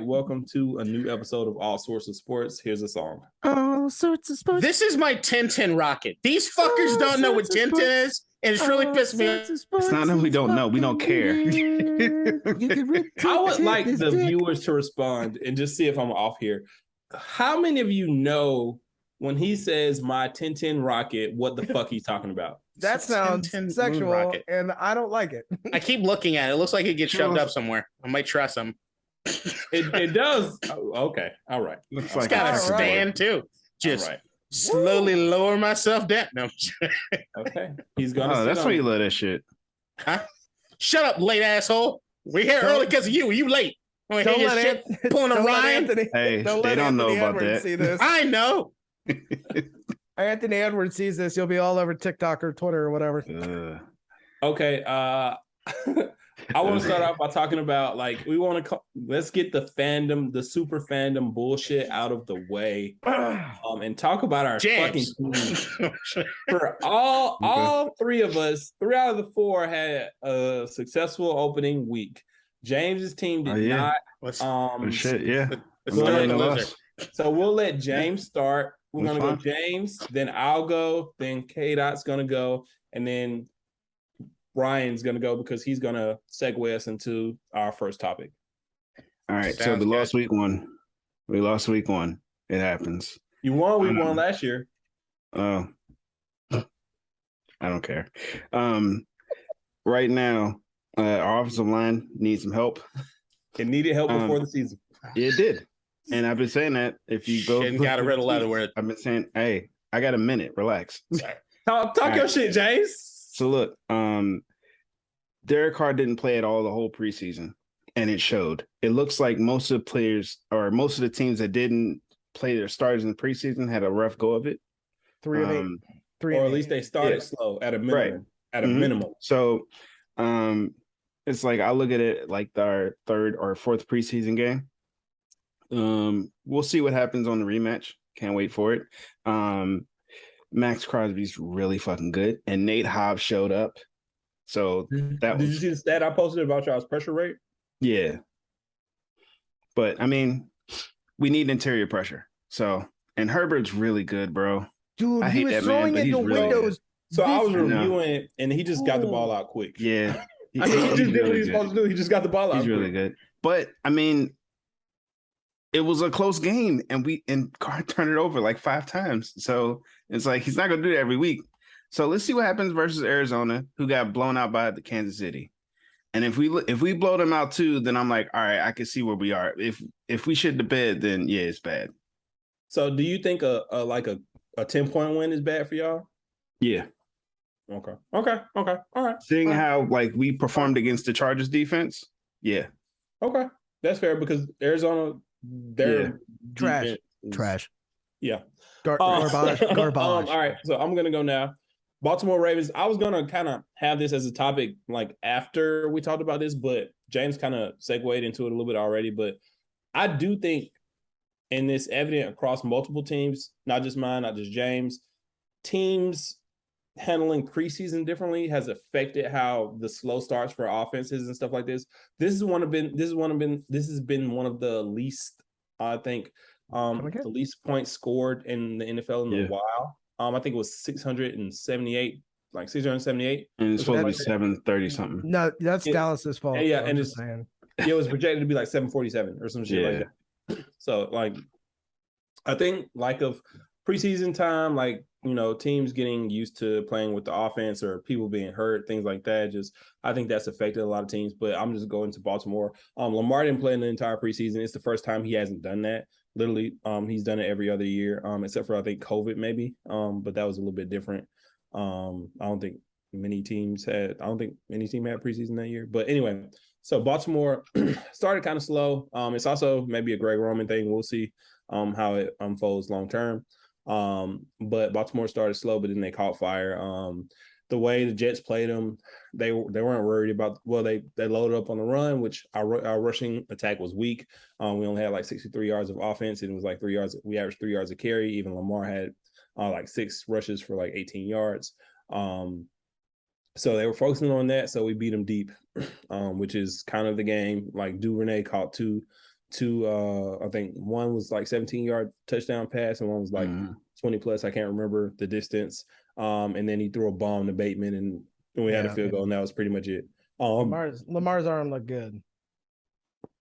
welcome to a new episode of All Sorts of Sports. Here's a song. All sorts of sports. This is my 10-10 rocket. These fuckers don't know what 10-10 is, and it's really pissed me off. It's not that we don't know. We don't care. I would like the viewers to respond and just see if I'm off here. How many of you know when he says my 10-10 rocket, what the fuck he's talking about? That sounds sexual, and I don't like it. I keep looking at it. It looks like it gets shoved up somewhere. I might try some. It does. Oh, okay. All right. It's got a stand, too. Just slowly lower myself down. No. Okay. He's going to that's why you love that shit. Huh? Shut up, late asshole. We're here early because of you. You late. Don't let pulling a Ryan. Hey, they don't know about that. I know. Anthony Edwards sees this, you'll be all over TikTok or Twitter or whatever. Okay. I want to start off by talking about let's get the fandom, the super fandom bullshit out of the way, and talk about our fucking team. For all three of us, 3 out of the 4 had a successful opening week. James's team did not. So we'll let James start. We're going to go James, then I'll go, then K-Dot's going to go, and then Ryan's going to go because he's going to segue us into our first topic. All right. So we lost week one. It happens. You won. We won last year. I don't care. Right now, our offensive line needs some help. It needed help before the season. It did. And I've been saying that if you go, got a riddle out of where I've been saying, hey, I got a minute. Relax. Talk your shit, James. So look, Derek Carr didn't play at all the whole preseason, and it showed. It looks like most of the players or most of the teams that didn't play their starters in the preseason had a rough go of it. 3 of 8. Or at least they started slow at a minimum. Right. At a minimum. So it's like I look at it like our 3rd or 4th preseason game. We'll see what happens on the rematch. Can't wait for it. Max Crosby's really fucking good, and Nate Hobbs showed up. So did you see the stat I posted about y'all's pressure rate? Yeah, but I mean, we need interior pressure. So, and Herbert's really good, bro. Dude, he was throwing into windows. So I was reviewing, and he just got the ball out quick. Yeah, he just did what he was supposed to do. He just got the ball out. He's really good, but I mean. It was a close game, and Carr turned it over like 5 times. So it's like he's not going to do that every week. So let's see what happens versus Arizona, who got blown out by the Kansas City. And if we blow them out too, then I'm like, all right, I can see where we are. If we shit the bed, then yeah, it's bad. So do you think a 10-point win is bad for y'all? Yeah. Okay. All right. Seeing how we performed against the Chargers defense, yeah. Okay, that's fair because Arizona. They're trash. Yeah. Garbage. All right. So I'm going to go now. Baltimore Ravens. I was going to kind of have this as a topic after we talked about this, but James kind of segued into it a little bit already. But I do think, and it's evident across multiple teams, not just mine, not just James, teams handling preseason differently has affected how the slow starts for offenses and stuff like this. This has been one of the least, I think, the least points scored in the NFL in a while. I think it was 678. And it's supposed to be 730 something. No, that's Dallas's fault. Yeah, and it was projected to be 747 or some shit like that. So I think of preseason time, teams getting used to playing with the offense or people being hurt, things like that. I think that's affected a lot of teams, but I'm just going to Baltimore. Lamar didn't play in the entire preseason. It's the first time he hasn't done that. Literally, he's done it every other year, except for I think COVID maybe. But that was a little bit different. I don't think many teams had preseason that year. But anyway, so Baltimore started kind of slow. It's also maybe a Greg Roman thing. We'll see how it unfolds long term. But Baltimore started slow, but then they caught fire. The way the Jets played them, they weren't worried about. Well, they loaded up on the run, which our rushing attack was weak. We only had 63 yards of offense, and it was 3 yards. We averaged 3 yards a carry. Even Lamar had 6 rushes for 18 yards. So they were focusing on that. So we beat them deep, which is kind of the game. Duvernay caught two I think one was like 17-yard touchdown pass and one was like 20 plus. I can't remember the distance. And then he threw a bomb to Bateman and we had a field goal, and that was pretty much it. Lamar's arm looked good.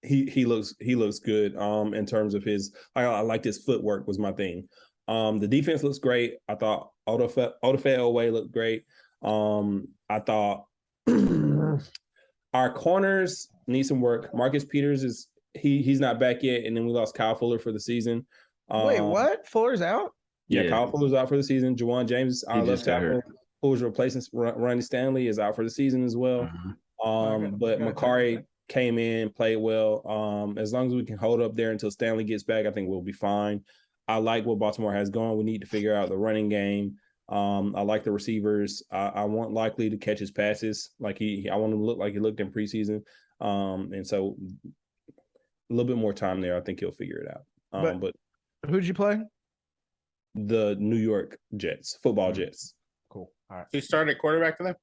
He looks good. In terms of his, I liked his footwork was my thing. The defense looks great. I thought Odafe looked great. I thought our corners need some work. Marcus Peters he's not back yet, and then we lost Kyle Fuller for the season. Wait, what? Fuller's out? Yeah, Kyle Fuller's out for the season. Jawan James, our left tackle, who was replacing Ronnie Stanley, is out for the season as well. But Makari came in, played well. As long as we can hold up there until Stanley gets back, I think we'll be fine. I like what Baltimore has going. We need to figure out the running game. I like the receivers. I want Likely to catch his passes. I want him to look like he looked in preseason. And so a little bit more time there. I think he'll figure it out. But who'd you play? The New York Jets, football Jets. Cool. All right. Who started at quarterback for them?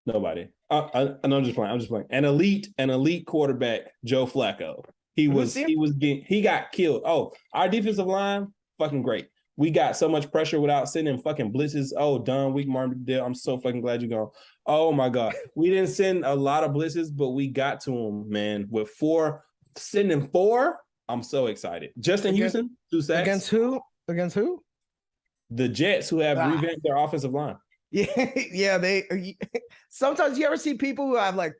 Nobody. I'm just playing. An elite quarterback, Joe Flacco. He got killed. Oh, our defensive line, fucking great. We got so much pressure without sending fucking blitzes. Oh, Don Week, Martin Dale. I'm so fucking glad you're gone. Oh my God. We didn't send a lot of blitzes, but we got to them, man. With sending 4. I'm so excited. Justin Houston, 2 sacks. Against who? The Jets, who have revamped their offensive line. Yeah. They sometimes you ever see people who have like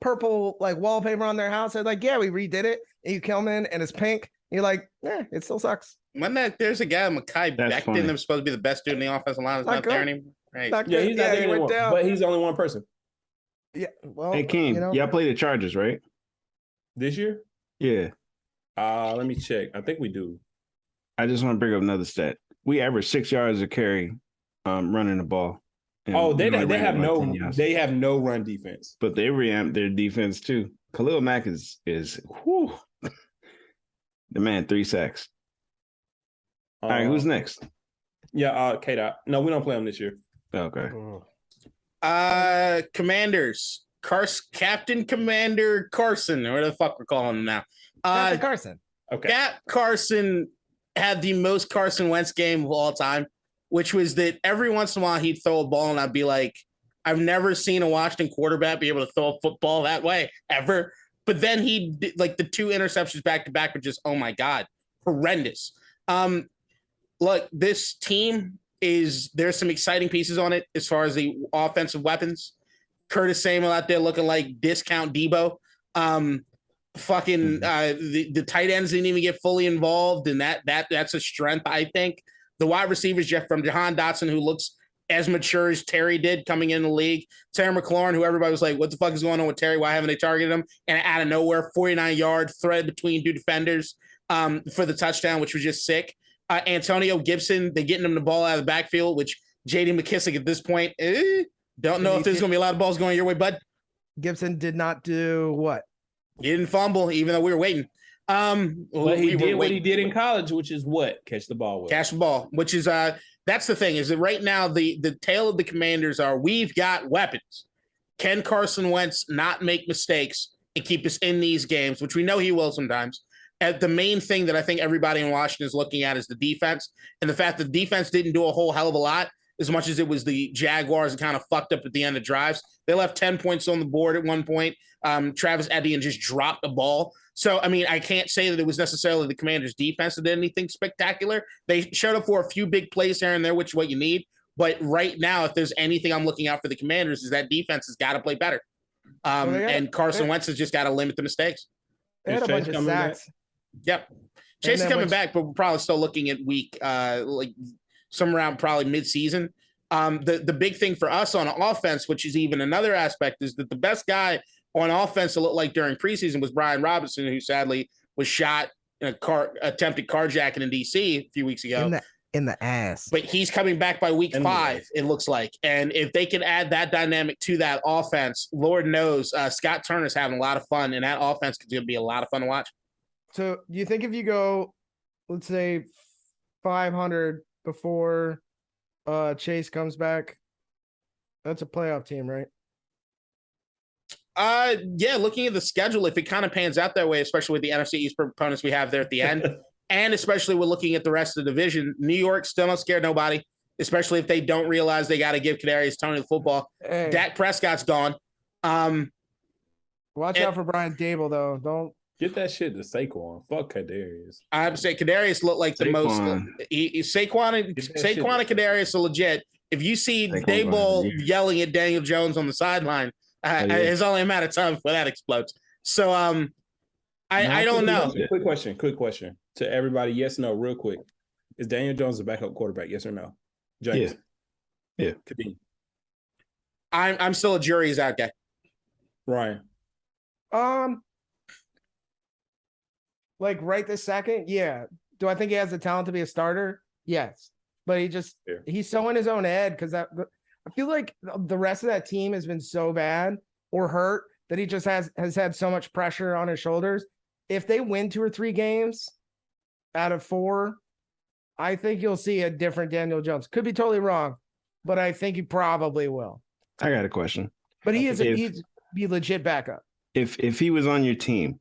purple like wallpaper on their house? They're like, yeah, we redid it. And you come in and it's pink. And you're like, it still sucks. There's a guy, Mekhi Becton, that's supposed to be the best dude in the offensive line. Is not there anymore. Right. He's not there anymore. But he's only one person. Yeah. Well, hey, King, y'all play the Chargers, right? This year? Yeah. Let me check. I think we do. I just want to bring up another stat. We average 6 yards a carry running the ball. They have no run defense. But they reamped their defense too. Khalil Mack is whew, the man, 3 sacks. All right, who's next? Yeah, K-Dot. No, we don't play them this year. Okay. Commanders. Captain Commander Carson, or whatever the fuck we're calling him now. Captain Carson. Okay. Cap Carson had the most Carson Wentz game of all time, which was that every once in a while he'd throw a ball and I'd be like, I've never seen a Washington quarterback be able to throw a football that way ever. But then he did, like the 2 interceptions back to back were just, oh my God, horrendous. Look, this team there's some exciting pieces on it as far as the offensive weapons. Curtis Samuel out there looking like discount Debo. The tight ends didn't even get fully involved, and that's a strength, I think. The wide receivers, from Jahan Dotson, who looks as mature as Terry did coming in the league. Terry McLaurin, who everybody was like, what the fuck is going on with Terry? Why haven't they targeted him? And out of nowhere, 49-yard thread between 2 defenders for the touchdown, which was just sick. Antonio Gibson, they're getting him the ball out of the backfield, which J.D. McKissick at this point, don't know if there's going to be a lot of balls going your way, bud. Gibson did not do what? He didn't fumble, even though we were waiting. But he did what he did in college, which is what? Catch the ball. Catch the ball, which is that's the thing, is that right now the tale of the Commanders are we've got weapons. Can Carson Wentz not make mistakes and keep us in these games, which we know he will sometimes? The main thing that I think everybody in Washington is looking at is the defense, and the fact that the defense didn't do a whole hell of a lot as much as it was the Jaguars that kind of fucked up at the end of drives. They left 10 points on the board at one point. Travis Etienne just dropped the ball. So, I mean, I can't say that it was necessarily the Commanders' defense that did anything spectacular. They showed up for a few big plays here and there, which is what you need. But right now, if there's anything I'm looking out for the Commanders, is that defense has got to play better. And Carson Wentz has just got to limit the mistakes. They had a bunch of sacks. Yep. Chase is coming back, but we're probably still looking at week somewhere around probably mid-season. The big thing for us on offense, which is even another aspect, is that the best guy on offense to look like during preseason was Brian Robinson, who sadly was shot in a attempted carjacking in D.C. a few weeks ago. In the ass. But he's coming back by week 5, it looks like. And if they can add that dynamic to that offense, Lord knows Scott Turner's having a lot of fun, and that offense could be a lot of fun to watch. So do you think if you go, let's say 500 before Chase comes back, that's a playoff team, right? Yeah, looking at the schedule, if it kind of pans out that way, especially with the NFC East opponents we have there at the end, and especially with looking at the rest of the division, New York still don't scare nobody, especially if they don't realize they got to give Kadarius Toney the football. Hey. Dak Prescott's gone. Watch out for Brian Dable, though. Don't get that shit to Saquon. Fuck Kadarius. I'm saying Kadarius looked like the most. Saquon and Kadarius are legit. If you see Dable yelling at Daniel Jones on the sideline, it's only a matter of time before that explodes. So I don't know. Quick question to everybody. Yes, no, real quick. Is Daniel Jones a backup quarterback? Yes or no? James. Yeah. I'm still a jury's out guy. Ryan. Like right this second, yeah. Do I think he has the talent to be a starter? Yes. But he's so in his own head because I feel like the rest of that team has been so bad or hurt that he just has had so much pressure on his shoulders. If they win 2 or 3 games out of 4, I think you'll see a different Daniel Jones. Could be totally wrong, but I think he probably will. I got a question. But he'd be legit backup. If he was on your team,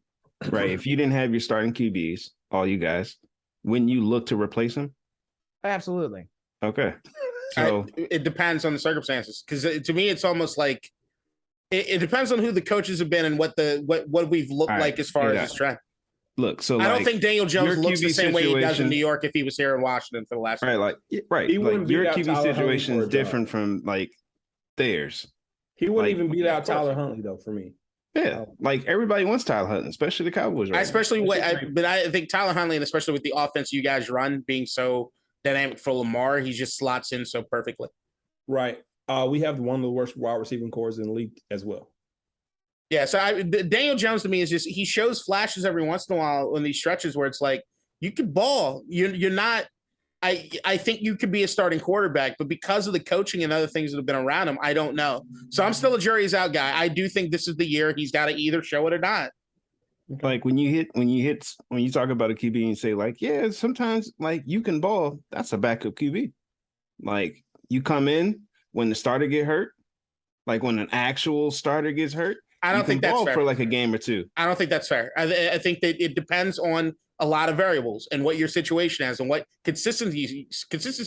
right? If you didn't have your starting QBs, all you guys, wouldn't you look to replace him? Absolutely. Okay. So it depends on the circumstances, because to me it's almost like it depends on who the coaches have been and what we've looked like as far as this trend. Look, so I don't think Daniel Jones looks the same way he does in New York if he was here in Washington for the last year. He like your QB situation is different from like theirs. He wouldn't even beat out Tyler Huntley though for me. Yeah, like everybody wants Tyler Huntley, especially the Cowboys. Right but I think Tyler Huntley, and especially with the offense you guys run being so dynamic for Lamar, he just slots in so perfectly. Right. We have one of the worst wide receiving cores in the league as well. Yeah. So Daniel Jones to me is just he shows flashes every once in a while in these stretches where it's like you could ball. You're not. I think you could be a starting quarterback, but because of the coaching and other things that have been around him, I don't know. So I'm still a jury's out guy. I do think this is the year he's got to either show it or not. Like when you talk about a QB and you say like, yeah, sometimes like you can ball, that's a backup QB. Like you come in when the starter get hurt, like when an actual starter gets hurt. I don't think that's fair for like a game or 2. I don't think that's fair. I think that it depends on a lot of variables and what your situation is and what consistency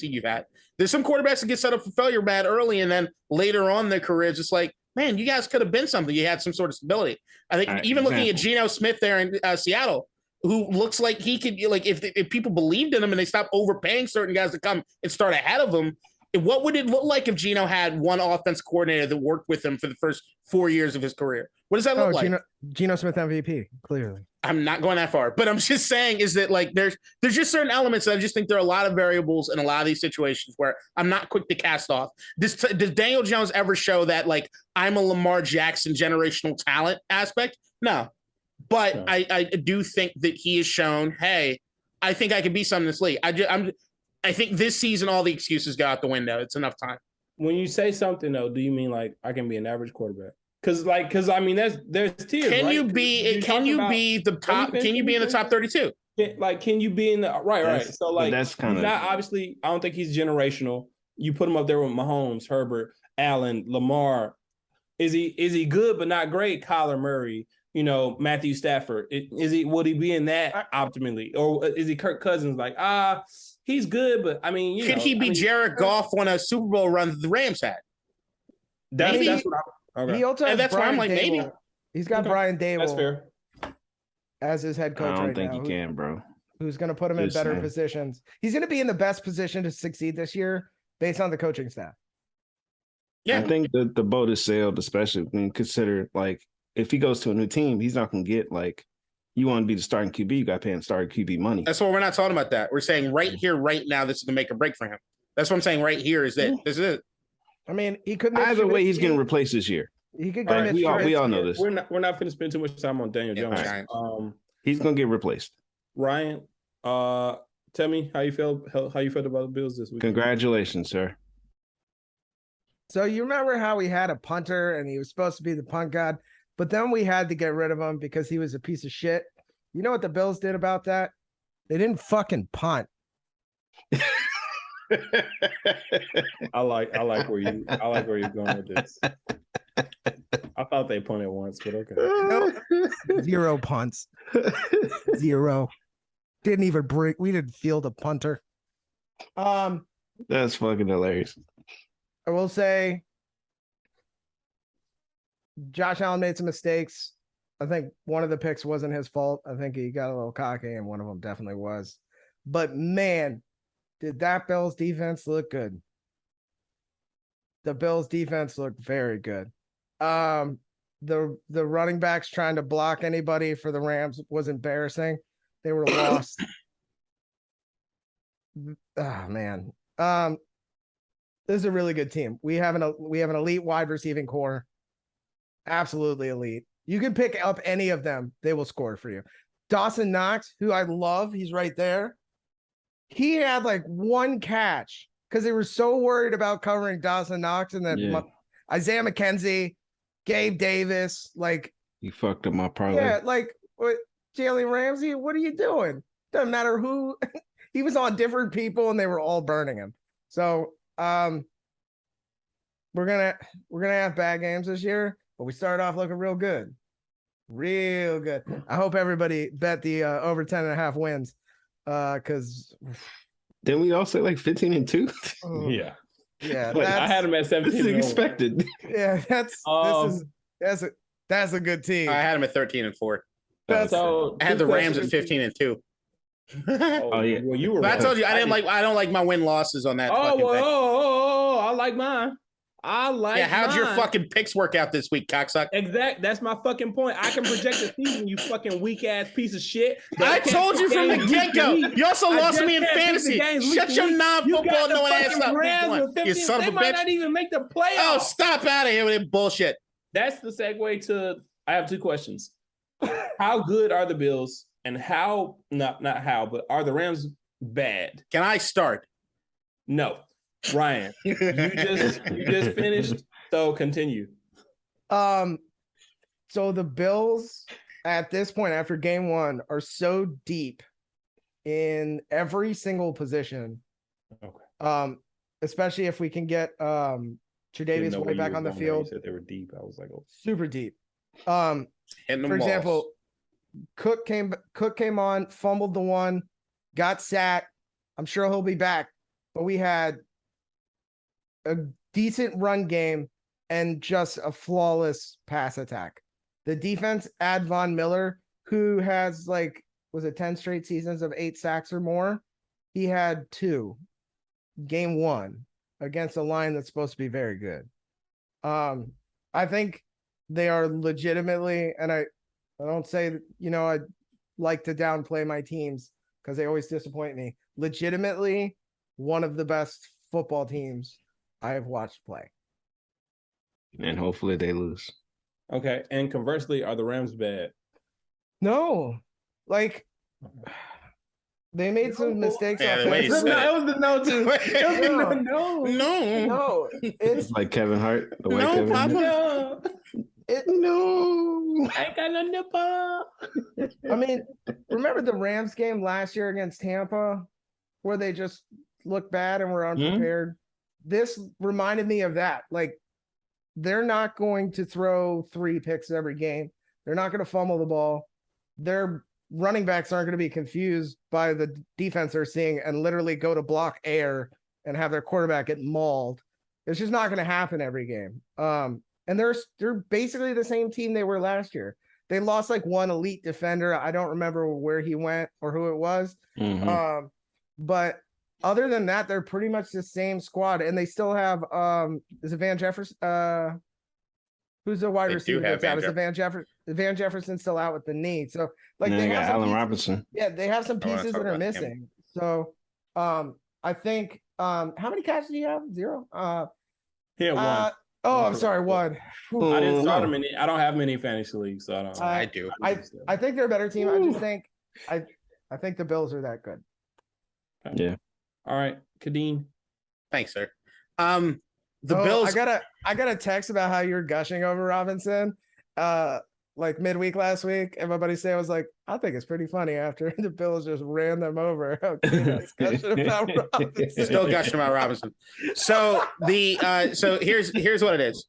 you've had. There's some quarterbacks that get set up for failure bad early, and then later on in their career, it's just like, man, you guys could have been something. You had some sort of stability. I think looking at Geno Smith there in Seattle, who looks like he could, like if people believed in him and they stopped overpaying certain guys to come and start ahead of him, what would it look like if Geno had one offense coordinator that worked with him for the first 4 years of his career? What does that look like? Geno Smith MVP, clearly. I'm not going that far, but I'm just saying is that like there's just certain elements that I just think there are a lot of variables in a lot of these situations where I'm not quick to cast off. Does Daniel Jones ever show that like I'm a Lamar Jackson generational talent aspect? No. But no. I do think that he has shown, hey, I think I can be something in this league. I think this season all the excuses go out the window. It's enough time. When you say something though, do you mean like I can be an average quarterback? Because I mean there's tiers. Can you be in the top 32? Like can you be in the right? So like that's kind of not obviously. I don't think he's generational. You put him up there with Mahomes, Herbert, Allen, Lamar. Is he good but not great? Kyler Murray, Matthew Stafford. Would he be in that optimally, or is he Kirk Cousins? Like he's good, but I mean, could he be Jared Goff when a Super Bowl run that the Rams had? That's what okay. He also has that's Brian why I'm like, Dable. maybe he's got Brian Dable. That's fair. As his head coach. I don't think he can, bro. Who's going to put him in better positions? He's going to be in the best position to succeed this year based on the coaching staff. Yeah, I think the boat is sailed, especially when you consider like if he goes to a new team, he's not going to get like you want to be the starting QB, you got to pay him starting QB money. That's what we're not talking about. That we're saying right here, right now, this is the make or break for him. That's what I'm saying. Right here is it. This is it. I mean, he could either way. He's getting replaced this year. He could go. We all know this. We're not going to spend too much time on Daniel Jones. Right. He's going to get replaced. Ryan, tell me how you felt about the Bills this week. Congratulations, sir. So you remember how we had a punter and he was supposed to be the punt god, but then we had to get rid of him because he was a piece of shit. You know what the Bills did about that? They didn't fucking punt. I like where you're going with this. I thought they punted once, but okay. Nope. 0 punts. 0. Didn't even break. We didn't field a punter. That's fucking hilarious. I will say Josh Allen made some mistakes. I think one of the picks wasn't his fault. I think he got a little cocky, and one of them definitely was. But man, did that Bills defense look good. The Bills defense looked very good. The running backs trying to block anybody for the Rams was embarrassing. They were lost. Oh man. This is a really good team. We have an elite wide receiving core. Absolutely elite. You can pick up any of them. They will score for you. Dawson Knox, who I love, he's right there. He had like one catch because they were so worried about covering Dawson Knox, and then Isaiah McKenzie, Gabe Davis, like he fucked up my parlay. Yeah, like what Jalen Ramsey, what are you doing? Doesn't matter who. He was on different people and they were all burning him. So we're gonna have bad games this year, but we started off looking real good. Real good. I hope everybody bet the over 10.5 wins. Because then we all say like 15-2. Yeah. Yeah. I had him at 17. This is expected. Yeah, that's a good team. I had him at 13-4. So I had the Rams at 15-2. Oh yeah. Well, you were. But I told you I don't like my win losses on that. I like mine. Yeah, how'd your fucking picks work out this week, cocksucker? Exact. That's my fucking point. I can project the season, you fucking weak ass piece of shit. I told you from the get-go. You also lost me in fantasy. Shut your non-football knowing ass up. You son of a bitch. They might not even make the playoffs. Oh, stop out of here with that bullshit. That's the segue to. I have 2 questions. How good are the Bills, and how not how, but are the Rams bad? Can I start? No. Ryan, you just finished, so continue. So the Bills at this point after game 1 are so deep in every single position. Okay. Especially if we can get Tre'Davious White back on the field. You said they were deep. I was like, oh. Super deep. For example, Cook came on, fumbled the one, got sacked. I'm sure he'll be back, but we had a decent run game and just a flawless pass attack. The defense, add Von Miller, who has 10 straight seasons of 8 sacks or more. He had 2 game 1 against a line that's supposed to be very good. I think they are legitimately, and I don't say that, I like to downplay my teams because they always disappoint me. Legitimately one of the best football teams I have watched play. And hopefully they lose. Okay. And conversely, are the Rams bad? No. They made some mistakes. Yeah, It was the no too. No. It's like Kevin Hart. The way No, Kevin Papa. Hart. No. I got no nipple. I mean, remember the Rams game last year against Tampa where they just looked bad and were unprepared? This reminded me of that. They're not going to throw 3 picks every game. They're not going to fumble the ball. Their running backs aren't going to be confused by the defense they're seeing and literally go to block air and have their quarterback get mauled. It's just not going to happen every game. And they're basically the same team they were last year. They lost one elite defender. I don't remember where he went or who it was. Mm-hmm. But other than that, they're pretty much the same squad, and they still have is it Van Jefferson? Who's the wide receiver that's out? Is it Van Jefferson still out with the knee? So they have Allen Robinson. Yeah, they have some pieces that are missing. So I think how many catches do you have? 0? Yeah, 1. I'm sorry, 1. I didn't start them in. I don't have many fantasy leagues, so I don't. I do. I think they're a better team. I just think I think the Bills are that good. Yeah. All right, Kadeen. Thanks, sir. The Bills. I got a text about how you're gushing over Robinson. Midweek last week, and my buddy Sam was like, I think it's pretty funny after the Bills just ran them over. Gushing about Robinson. Still gushing about Robinson. So here's what it is.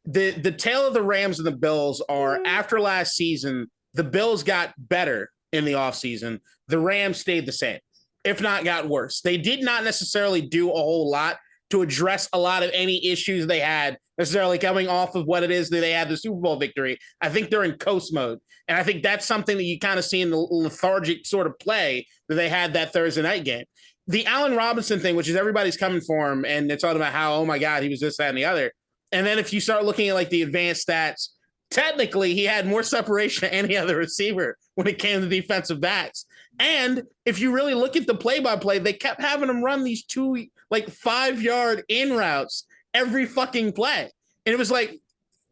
the tale of the Rams and the Bills are after last season, the Bills got better in the offseason. The Rams stayed the same, if not got worse. They did not necessarily do a whole lot to address a lot of any issues they had necessarily coming off of what it is that they had the Super Bowl victory. I think they're in coast mode. And I think that's something that you kind of see in the lethargic sort of play that they had that Thursday night game. The Allen Robinson thing, which is everybody's coming for him, and they're talking about how, oh my God, he was this, that, and the other. And then if you start looking at like the advanced stats, technically he had more separation than any other receiver when it came to defensive backs. And if you really look at the play-by-play, they kept having him run these 2 like 5-yard in routes every fucking play. And it was like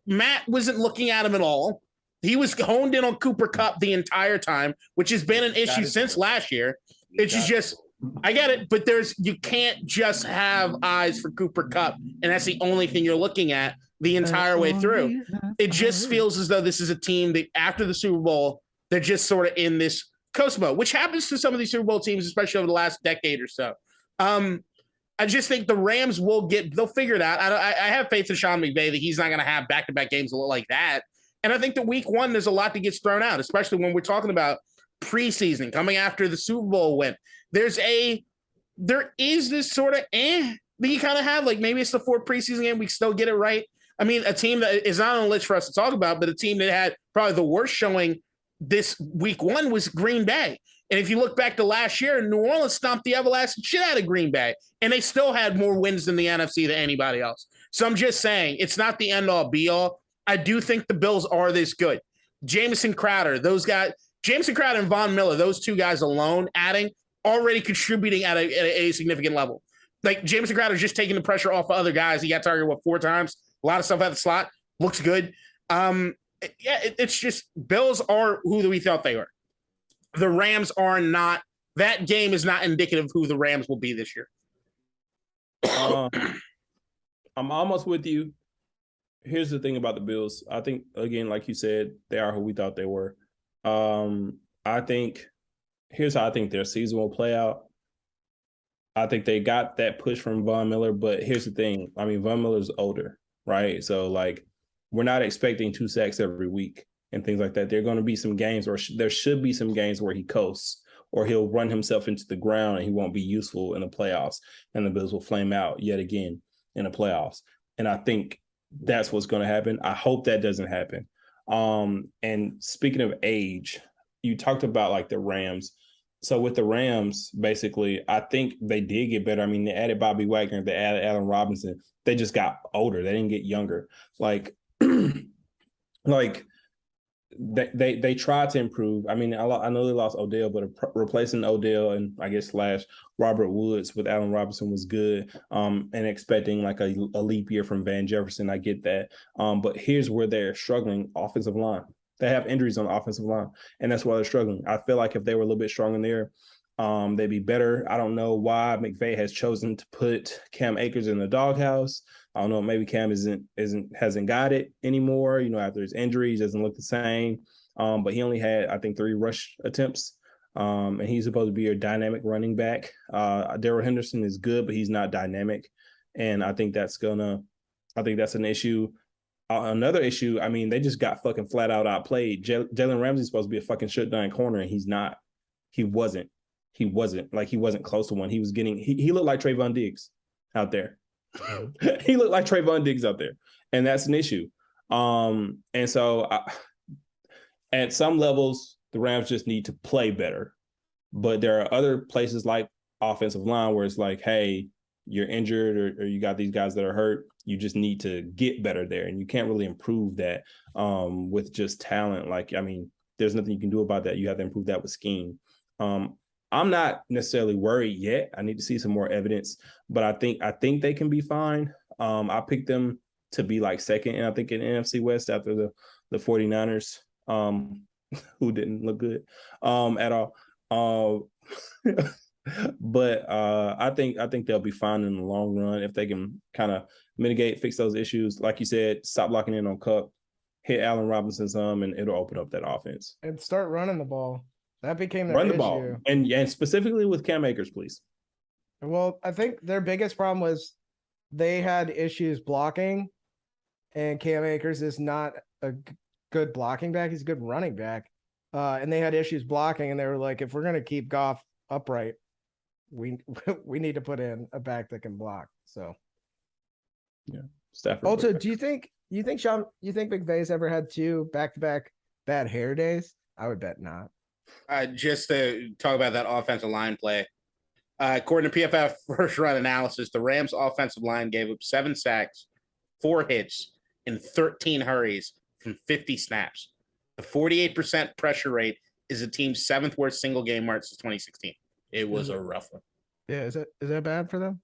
Matt wasn't looking at him at all. He was honed in on Cooper Kupp the entire time, which has been an issue since last year. It's just I get it, but you can't just have eyes for Cooper Kupp, and that's the only thing you're looking at the entire way through. It just feels as though this is a team that after the Super Bowl, they're just sort of in this coast mode, which happens to some of these Super Bowl teams, especially over the last decade or so. I just think the Rams they'll figure it out. I have faith in Sean McVay that he's not going to have back-to-back games that look like that. And I think that week one, there's a lot that gets thrown out, especially when we're talking about preseason coming after the Super Bowl win. There is this sort of that you kind of have, like maybe it's the fourth preseason game. We still get it right. I mean, a team that is not on the list for us to talk about, but a team that had probably the worst showing this week one was Green Bay. And if you look back to last year, New Orleans stomped the everlasting shit out of Green Bay, and they still had more wins than the NFC than anybody else. So I'm just saying it's not the end-all, be-all. I do think the Bills are this good. Jamison Crowder, Jamison Crowder and Von Miller, those two guys alone adding, already contributing at a significant level. Like Jamison Crowder just taking the pressure off of other guys. He got targeted, 4 times? A lot of stuff at the slot. Looks good. It's just Bills are who we thought they were. The Rams are not. That game is not indicative of who the Rams will be this year. I'm almost with you. Here's the thing about the Bills. I think, again, like you said, they are who we thought they were. I think here's how I think their season will play out. I think they got that push from Von Miller, but here's the thing. I mean, Von Miller's older, right? So, like, we're not expecting 2 sacks every week and things like that. There are going to be some games, or there should be some games where he coasts, or he'll run himself into the ground and he won't be useful in the playoffs, and the Bills will flame out yet again in the playoffs. And I think that's what's going to happen. I hope that doesn't happen. And speaking of age, you talked about like the Rams. So with the Rams, basically, I think they did get better. I mean, they added Bobby Wagner, they added Allen Robinson. They just got older. They didn't get younger. Like, they tried to improve. I mean, I know they lost Odell, but replacing Odell and I guess / Robert Woods with Allen Robinson was good. And expecting like a leap year from Van Jefferson, I get that. But here's where they're struggling: offensive line. They have injuries on the offensive line, and that's why they're struggling. I feel like if they were a little bit stronger there, they'd be better. I don't know why McVay has chosen to put Cam Akers in the doghouse. I don't know. Maybe Cam hasn't got it anymore. After his injuries, doesn't look the same. But he only had, I think, 3 rush attempts. And he's supposed to be a dynamic running back. Darrell Henderson is good, but he's not dynamic. And I think that's an issue. Another issue, I mean, they just got fucking flat out outplayed. Jalen Ramsey's supposed to be a fucking shutdown corner, and he's not. He wasn't. Like, he wasn't close to one. He was getting, he looked like Trayvon Diggs out there. He looked like Trayvon Diggs out there. And that's an issue. And so at some levels, the Rams just need to play better. But there are other places like offensive line where it's like, hey, you're injured or you got these guys that are hurt. You just need to get better there. And you can't really improve that with just talent. Like, I mean, there's nothing you can do about that. You have to improve that with scheme. I'm not necessarily worried yet. I need to see some more evidence, but I think they can be fine. I picked them to be like second, and I think in NFC West after the 49ers, who didn't look good at all. But I think they'll be fine in the long run if they can kind of fix those issues. Like you said, stop locking in on Kupp, hit Allen Robinson some, and it'll open up that offense. And start running the ball. That became their Run the issue. ball. And specifically with Cam Akers, please. Well, I think their biggest problem was they had issues blocking. and Cam Akers is not a good blocking back. He's a good running back. And they had issues blocking, and they were like, if we're going to keep Goff upright, we need to put in a back that can block. So, yeah. Stafford. Also, do you think McVay's ever had 2 back-to-back bad hair days? I would bet not. Just to talk about that offensive line play. According to PFF first run analysis, the Rams offensive line gave up 7 sacks, 4 hits, and 13 hurries from 50 snaps. The 48% pressure rate is the team's 7th worst single game mark since 2016. It was a rough one. Yeah, is that bad for them?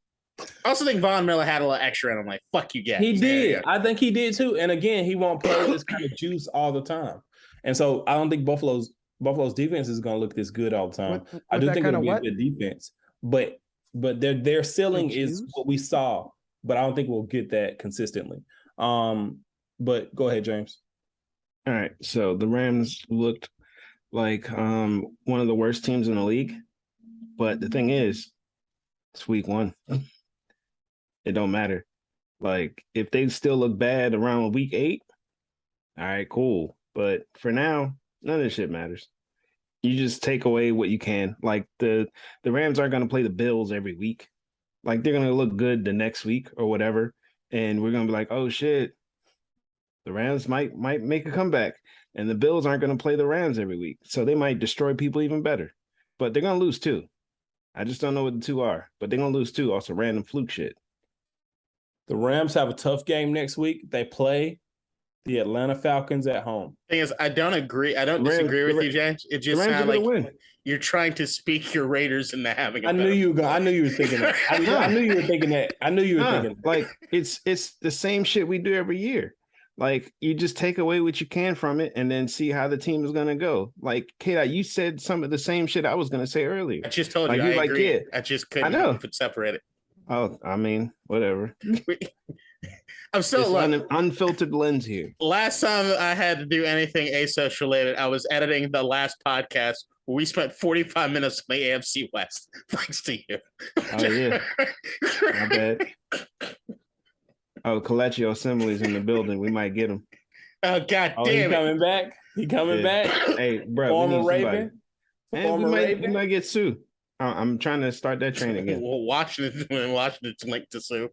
I also think Von Miller had a little extra, and I'm like, fuck you guys. He did. Yeah. I think he did too. And again, he won't play this kind of juice all the time. And so I don't think Buffalo's defense is going to look this good all the time. I do think it'll be a good defense. But their ceiling is what we saw, but I don't think we'll get that consistently. But go ahead, James. All right. So the Rams looked like one of the worst teams in the league. But the thing is, it's week 1. It don't matter. Like, if they still look bad around week 8, all right, cool. But for now, none of this shit matters. You just take away what you can. Like, the Rams aren't going to play the Bills every week. Like, they're going to look good the next week or whatever. And we're going to be like, oh, shit, the Rams might make a comeback. And the Bills aren't going to play the Rams every week. So they might destroy people even better. But they're going to lose too. I just don't know what the 2 are. But they're going to lose too. Also, random fluke shit. The Rams have a tough game next week. They play the Atlanta Falcons at home. Thing is, I don't agree. I don't disagree with you, James. It just sounds like win. You're trying to speak your Raiders into having. I knew you were thinking that. I knew you were thinking that. I knew you were thinking that. Like, it's the same shit we do every year. Like, you just take away what you can from it and then see how the team is going to go. Like, K-Dot, you said some of the same shit I was going to say earlier. I just told you, I agree. Yeah. I just couldn't separate it. Oh, I mean, whatever. I'm still on an unfiltered lens here. Last time I had to do anything ASOS related, I was editing the last podcast where we spent 45 minutes on the AFC West. Thanks to you. Oh, yeah. My bad. Oh, Coleccio Assembly's in the building. We might get him. Oh, God damn it. Coming back? He coming back? Hey, bro. Former Raven? And we might get Sue. I'm trying to start that train again. Well, Washington's linked to Sue.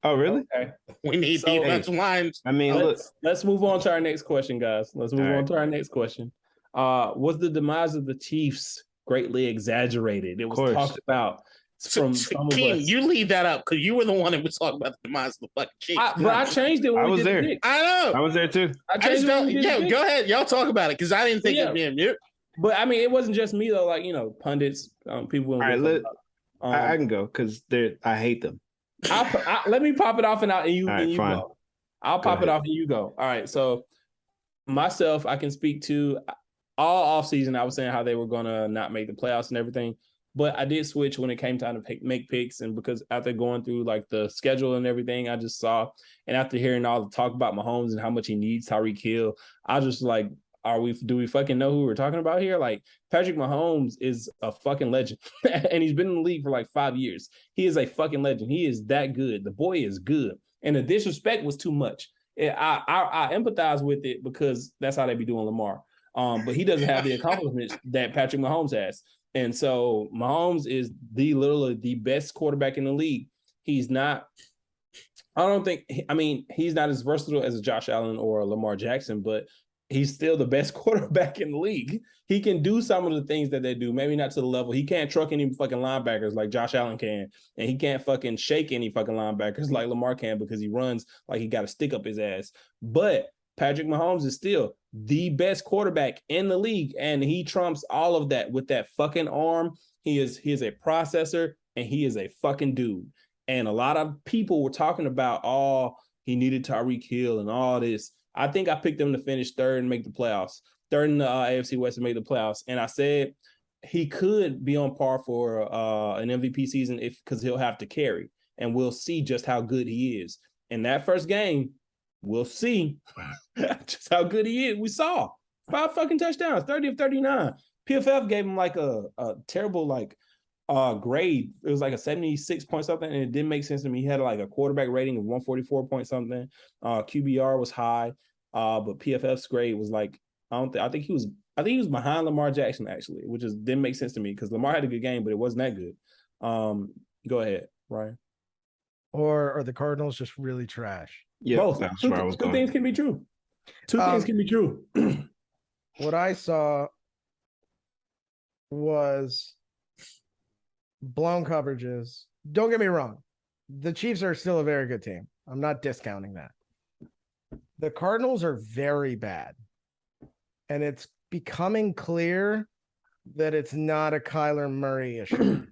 Oh, really? Okay. We need defensive lines. I mean, let's move on to our next question, guys. Let's move on to our next question. Was the demise of the Chiefs greatly exaggerated? It was talked about from some of us. You leave that up because you were the one that was talking about the demise of the fucking Chiefs. I changed it when I was there. I know. I was there too. Go ahead. Y'all talk about it because I didn't think it'd be a mute. But I mean, it wasn't just me though. Like, pundits, people. All right, I can go because I hate them. Let me pop it off and you fine. go. I'll pop it off and you go. All right. So myself, I can speak to all offseason. I was saying how they were gonna not make the playoffs and everything, but I did switch when it came time to make picks, and because after going through like the schedule and everything, I just saw, and after hearing all the talk about Mahomes and how much he needs Tyreek Hill, I just like. Do we fucking know who we're talking about here? Like, Patrick Mahomes is a fucking legend and he's been in the league for like 5 years. He is a fucking legend. He is that good. The boy is good. And the disrespect was too much. I empathize with it because that's how they be doing Lamar. But he doesn't have the accomplishments that Patrick Mahomes has. And so Mahomes is literally the best quarterback in the league. He's not, he's not as versatile as a Josh Allen or a Lamar Jackson, but he's still the best quarterback in the league. He can do some of the things that they do, maybe not to the level. He can't truck any fucking linebackers like Josh Allen can, and he can't fucking shake any fucking linebackers like Lamar can because he runs like he got a stick up his ass. But Patrick Mahomes is still the best quarterback in the league, and he trumps all of that with that fucking arm. He is a processor, and he is a fucking dude. And a lot of people were talking about, he needed Tyreek Hill and all this. I think I picked him to finish third and make the playoffs. Third in the AFC West and make the playoffs. And I said he could be on par for an MVP season because he'll have to carry. And we'll see just how good he is. In that first game, we'll see just how good he is. We saw 5 fucking touchdowns, 30 of 39. PFF gave him like a terrible grade. It was like a 76 point something, and it didn't make sense to me. He had like a quarterback rating of 144 point something. QBR was high, but PFF's grade was like I think he was behind Lamar Jackson actually, which didn't make sense to me because Lamar had a good game, but it wasn't that good. Go ahead, Ryan. Or are the Cardinals just really trash? Yeah, both. Two things can be true. Two things can be true. What I saw was blown coverages. Don't get me wrong. The Chiefs are still a very good team. I'm not discounting that. The Cardinals are very bad. And it's becoming clear that it's not a Kyler Murray issue.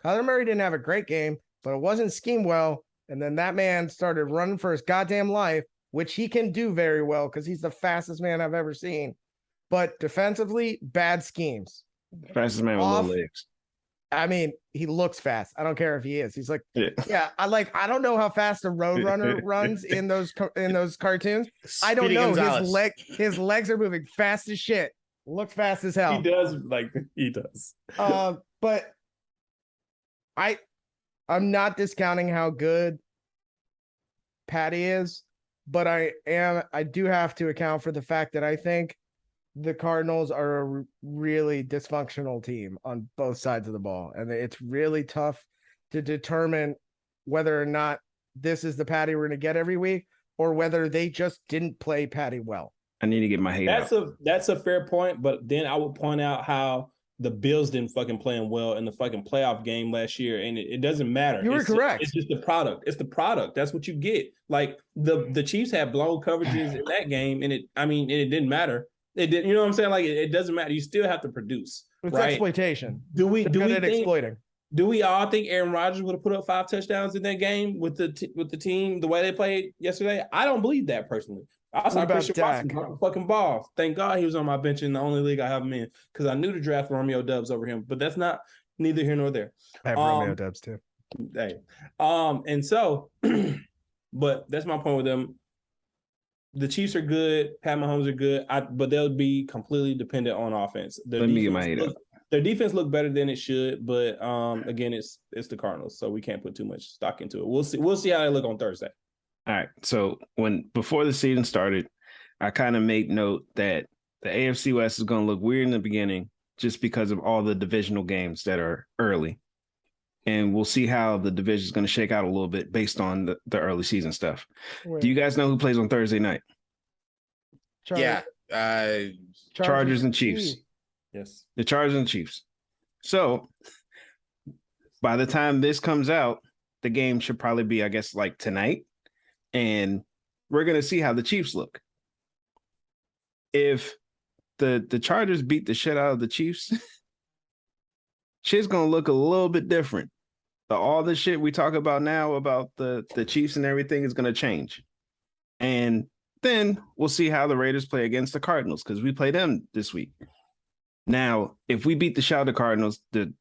Kyler Murray didn't have a great game, but it wasn't schemed well. And then that man started running for his goddamn life, which he can do very well because he's the fastest man I've ever seen. But defensively, bad schemes. Fastest man with little legs. I mean, he looks fast. I don't care if he is. He's like, yeah. I don't know how fast a Roadrunner runs in those cartoons. I don't know. His legs are moving fast as shit. Looks fast as hell. He does. But I'm not discounting how good Patty is, but I do have to account for the fact that I think the Cardinals are a really dysfunctional team on both sides of the ball. And it's really tough to determine whether or not this is the Patty we're going to get every week or whether they just didn't play Patty well. I need to get my hate out. That's a fair point, but then I would point out how the Bills didn't fucking play him well in the fucking playoff game last year, and it doesn't matter. You were correct. It's just the product. It's the product. That's what you get. Like the Chiefs had blown coverages in that game, and it didn't matter. It didn't. You know what I'm saying? Like it doesn't matter. You still have to produce. It's right? exploitation. Do we think exploiting? Do we all think Aaron Rodgers would have put up 5 touchdowns in that game with the team the way they played yesterday? I don't believe that personally. I saw Christian Watson drop the fucking ball. Thank God he was on my bench in the only league I have him in because I knew to draft Romeo Dubs over him. But that's not neither here nor there. I have Romeo Dubs too. Hey, and so, but that's my point with them. The Chiefs are good. Pat Mahomes are good. But they'll be completely dependent on offense. Let me get my hate out. Their defense look better than it should, but again, it's the Cardinals, so we can't put too much stock into it. We'll see how they look on Thursday. All right. So before the season started, I kind of made note that the AFC West is going to look weird in the beginning just because of all the divisional games that are early. And we'll see how the division is going to shake out a little bit based on the early season stuff. Wait. Do you guys know who plays on Thursday night? Chargers and Chiefs. Yes. The Chargers and Chiefs. So by the time this comes out, the game should probably be, I guess, like tonight. And we're going to see how the Chiefs look. If the Chargers beat the shit out of the Chiefs, shit's going to look a little bit different. All the shit we talk about now about the Chiefs and everything is going to change. And then we'll see how the Raiders play against the Cardinals because we play them this week. Now, if we beat the shit out of the Cardinals, the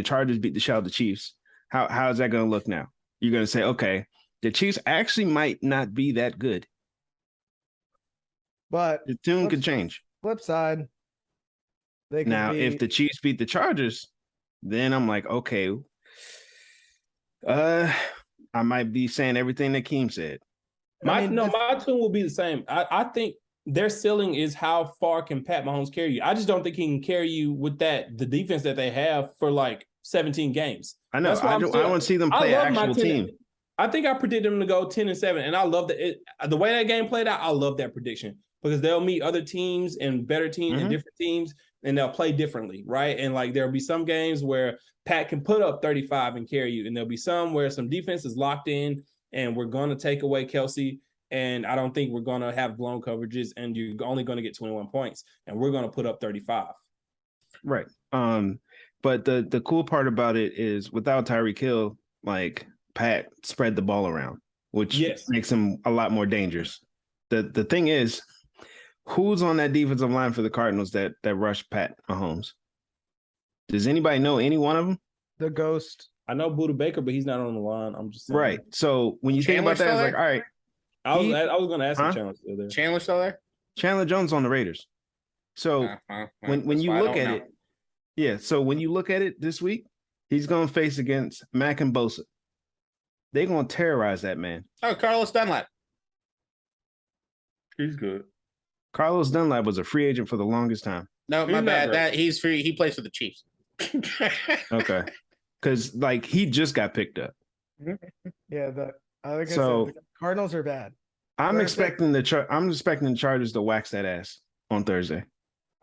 Chargers beat the shit out of the Chiefs, how is that going to look now? You're going to say, okay, the Chiefs actually might not be that good. But the tune could change. Flip side. If the Chiefs beat the Chargers, then I'm like, okay, I might be saying everything that Keem said. My tune will be the same. I think their ceiling is how far can Pat Mahomes carry you. I just don't think he can carry you with the defense that they have for like 17 games. I know. I want to see them play an actual team. I think I predict them to go 10-7, and I love the way that game played out. I love that prediction because they'll meet other teams and better teams and different teams, and they'll play differently, right? And like there'll be some games where Pat can put up 35 and carry you, and there'll be some where some defense is locked in, and we're going to take away Kelsey, and I don't think we're going to have blown coverages, and you're only going to get 21 points, and we're going to put up 35. Right. But the cool part about it is without Tyreek Hill, like Pat spread the ball around, which makes him a lot more dangerous. The thing is, who's on that defensive line for the Cardinals that rushed Pat Mahomes? Does anybody know any one of them? The Ghost. I know Budda Baker, but he's not on the line. I'm just saying. Right. So when you think about that, it's like, all right. I was going to ask if Chandler's still there. Chandler's still there? Chandler Jones on the Raiders. So when you look at it, Yeah. So when you look at it this week, he's going to face against Mack and Bosa. They're going to terrorize that man. Oh, Carlos Dunlap. He's good. Carlos Dunlap was a free agent for the longest time. No, my bad. That he's free. He plays for the Chiefs. Okay. Because like he just got picked up. Yeah, I said, the Cardinals are bad. I'm expecting the Chargers to wax that ass on Thursday.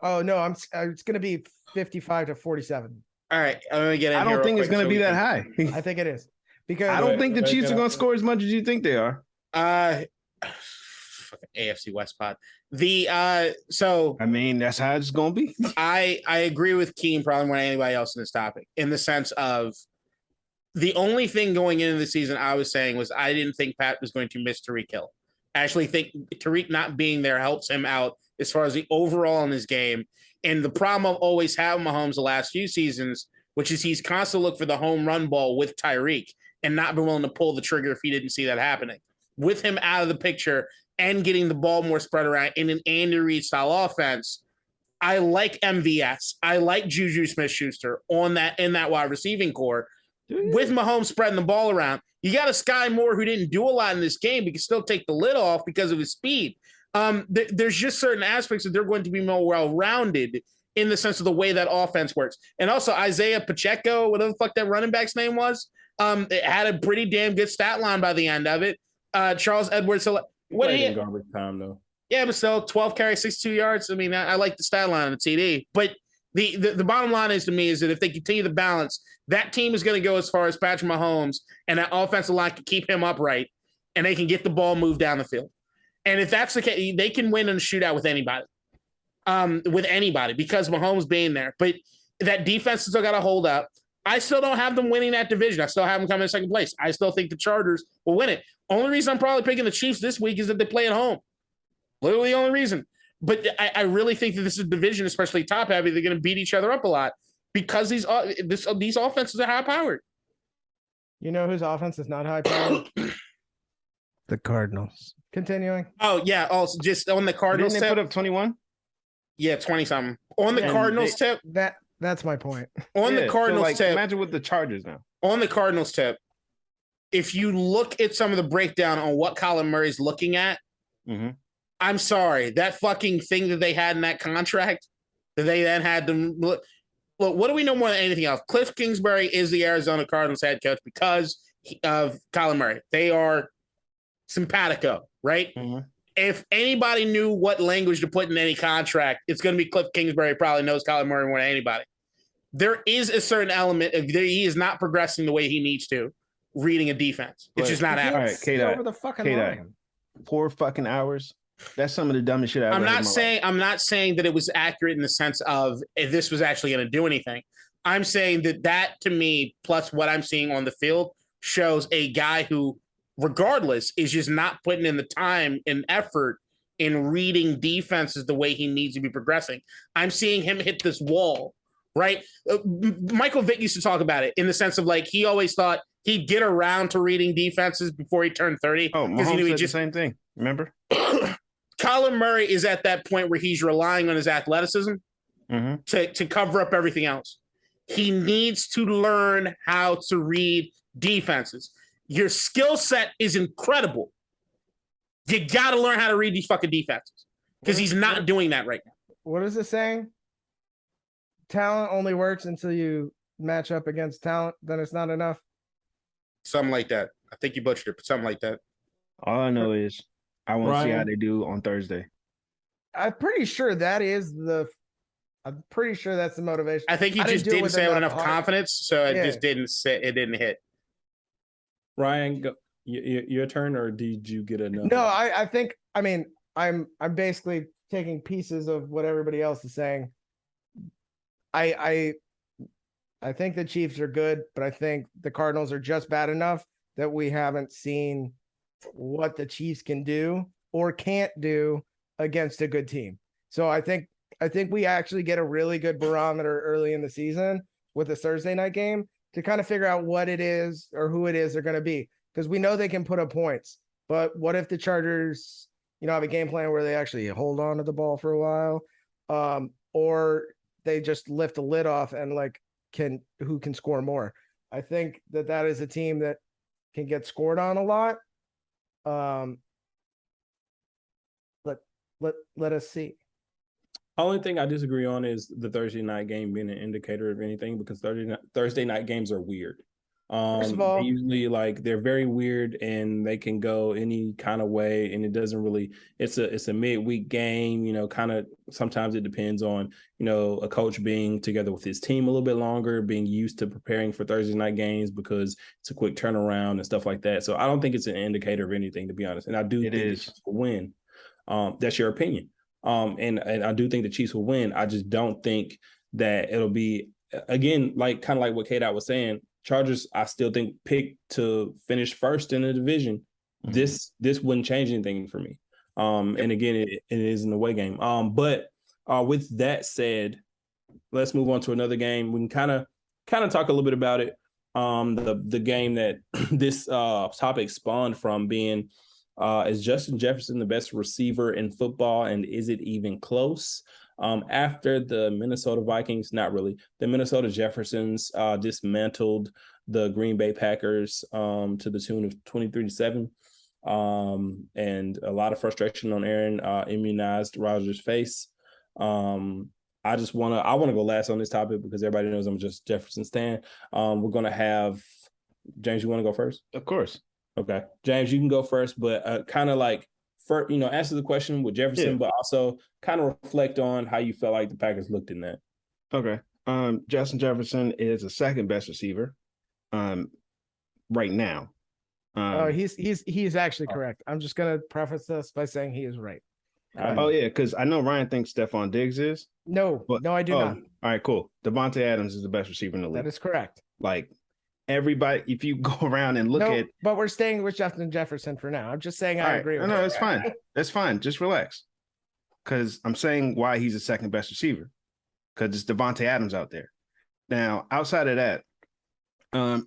Oh no, it's going to be 55-47. All right, I'm gonna get in. I don't think it's going to be that high. I think it is because I don't think the Chiefs are going to score as much as you think they are. AFC West pot. So I mean, that's how it's going to be. I agree with Keen probably more than anybody else in this topic, in the sense of the only thing going into the season I was saying was I didn't think Pat was going to miss Tyreek Hill. I actually think Tyreek not being there helps him out as far as the overall in his game. And the problem I've always had with Mahomes the last few seasons, which is he's constantly looked for the home run ball with Tyreek and not been willing to pull the trigger if he didn't see that happening. With him out of the picture and getting the ball more spread around in an Andy Reid style offense, I like MVS. I like Juju Smith-Schuster in that wide receiving core. With Mahomes spreading the ball around, you got a Sky Moore who didn't do a lot in this game, but can still take the lid off because of his speed. There's just certain aspects that they're going to be more well-rounded in the sense of the way that offense works. And also Isaiah Pacheco, whatever the fuck that running back's name was, it had a pretty damn good stat line by the end of it. Charles Edwards, what he garbage time though. Yeah, but still 12 carries, 62 yards. I mean, I like the stat line on the TD, but the bottom line is to me is that if they continue to balance, that team is going to go as far as Patrick Mahomes, and that offensive line can keep him upright, and they can get the ball moved down the field. And if that's the case, they can win in a shootout with anybody, because Mahomes being there. But that defense still got to hold up. I still don't have them winning that division. I still have them coming in second place. I still think the Chargers will win it. Only reason I'm probably picking the Chiefs this week is that they play at home. Literally the only reason. But I really think that this is a division, especially top heavy. They're going to beat each other up a lot because these offenses are high powered. You know whose offense is not high powered? The Cardinals. Continuing. Oh yeah. Also, just on the Cardinals. Didn't they put up 21? Yeah, 20 something. On the Cardinals tip. That's my point. On the Cardinals tip. Imagine with the Chargers now. On the Cardinals tip, if you look at some of the breakdown on what Kyler Murray's looking at, I'm sorry, that fucking thing that they had in that contract that they then had to look. What do we know more than anything else? Cliff Kingsbury is the Arizona Cardinals head coach because of Kyler Murray. They are simpatico, right? If anybody knew what language to put in any contract, it's going to be Cliff Kingsbury. Probably knows Kyler Murray more than anybody. There is a certain element of he is not progressing the way he needs to, reading a defense. It's just not happening. All right, K-Dot. Over the fucking line. 4 fucking hours. That's some of the dumbest shit I'm not saying that it was accurate in the sense of if this was actually going to do anything. I'm saying that to me, plus what I'm seeing on the field, shows a guy who, regardless, is just not putting in the time and effort in reading defenses the way he needs to be progressing. I'm seeing him hit this wall, right? Michael Vick used to talk about it in the sense of like he always thought he'd get around to reading defenses before he turned 30. Oh, Mahomes said the same thing. Remember? Kyler Murray is at that point where he's relying on his athleticism to cover up everything else. He needs to learn how to read defenses. Your skill set is incredible. You got to learn how to read these fucking defenses because he's not doing that right now. What is it saying? Talent only works until you match up against talent. Then it's not enough. Something like that. I think you butchered it, but something like that. All I know is I want to see how they do on Thursday. I'm pretty sure that's the motivation. I think he just didn't say it with enough confidence, so it just didn't hit. Ryan, your turn, or did you get enough? No, I think. I mean, I'm basically taking pieces of what everybody else is saying. I think the Chiefs are good, but I think the Cardinals are just bad enough that we haven't seen what the Chiefs can do or can't do against a good team. So I think we actually get a really good barometer early in the season with the Thursday night game to kind of figure out what it is or who it is they're going to be, because we know they can put up points. But what if the Chargers, have a game plan where they actually hold on to the ball for a while, or they just lift the lid off and who can score more. I think that is a team that can get scored on a lot. Let us see. Only thing I disagree on is the Thursday night game being an indicator of anything, because Thursday night games are weird. First of all, they usually they're very weird and they can go any kind of way, and it doesn't really. It's a midweek game, kind of. Sometimes it depends on a coach being together with his team a little bit longer, being used to preparing for Thursday night games because it's a quick turnaround and stuff like that. So I don't think it's an indicator of anything, to be honest. And I do think the Chiefs will win. That's your opinion. And I do think the Chiefs will win. I just don't think that it'll be, again, kind of like what K-Dot was saying, Chargers, I still think, picked to finish first in the division. Mm-hmm. This wouldn't change anything for me. And again, it is an away game. But with that said, let's move on to another game. We can kind of talk a little bit about it. The game that this topic spawned from being, is Justin Jefferson the best receiver in football, and is it even close? After the Minnesota Vikings, not really, the Minnesota Jeffersons dismantled the Green Bay Packers to the tune of 23-7. And a lot of frustration on Aaron immunized Rodgers' face. I want to go last on this topic because everybody knows I'm just Jefferson stan. We're going to have James, you want to go first? Of course. Okay. James, you can go first, but kind of first, answer the question with Jefferson, but also kind of reflect on how you felt like the Packers looked in that. Okay. Justin Jefferson is the second best receiver right now. He's actually correct. I'm just going to preface this by saying he is right. Because I know Ryan thinks Stephon Diggs is. No, I do not. All right, cool. Devontae Adams is the best receiver in the league. That is correct. Everybody, if you go around and look at, but we're staying with Justin Jefferson for now. I'm just saying I agree with No, it's fine. That's fine. Just relax. Because I'm saying why he's the second best receiver. Because it's Devontae Adams out there. Now, outside of that,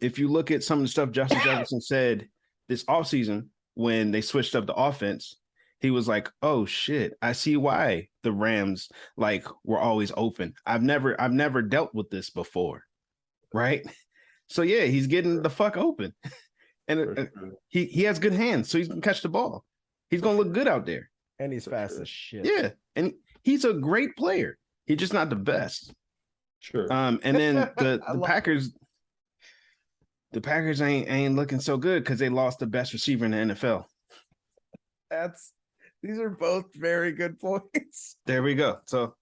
if you look at some of the stuff Justin Jefferson said this offseason when they switched up the offense, he was like, "Oh shit, I see why the Rams were always open. I've never dealt with this before." Right? So yeah, he's getting the fuck open, and he has good hands, so he can catch the ball. He's gonna look good out there, and he's fast as shit. Yeah, and he's a great player. He's just not the best. Sure. And then the Packers ain't looking so good because they lost the best receiver in the NFL. These are both very good points. There we go. So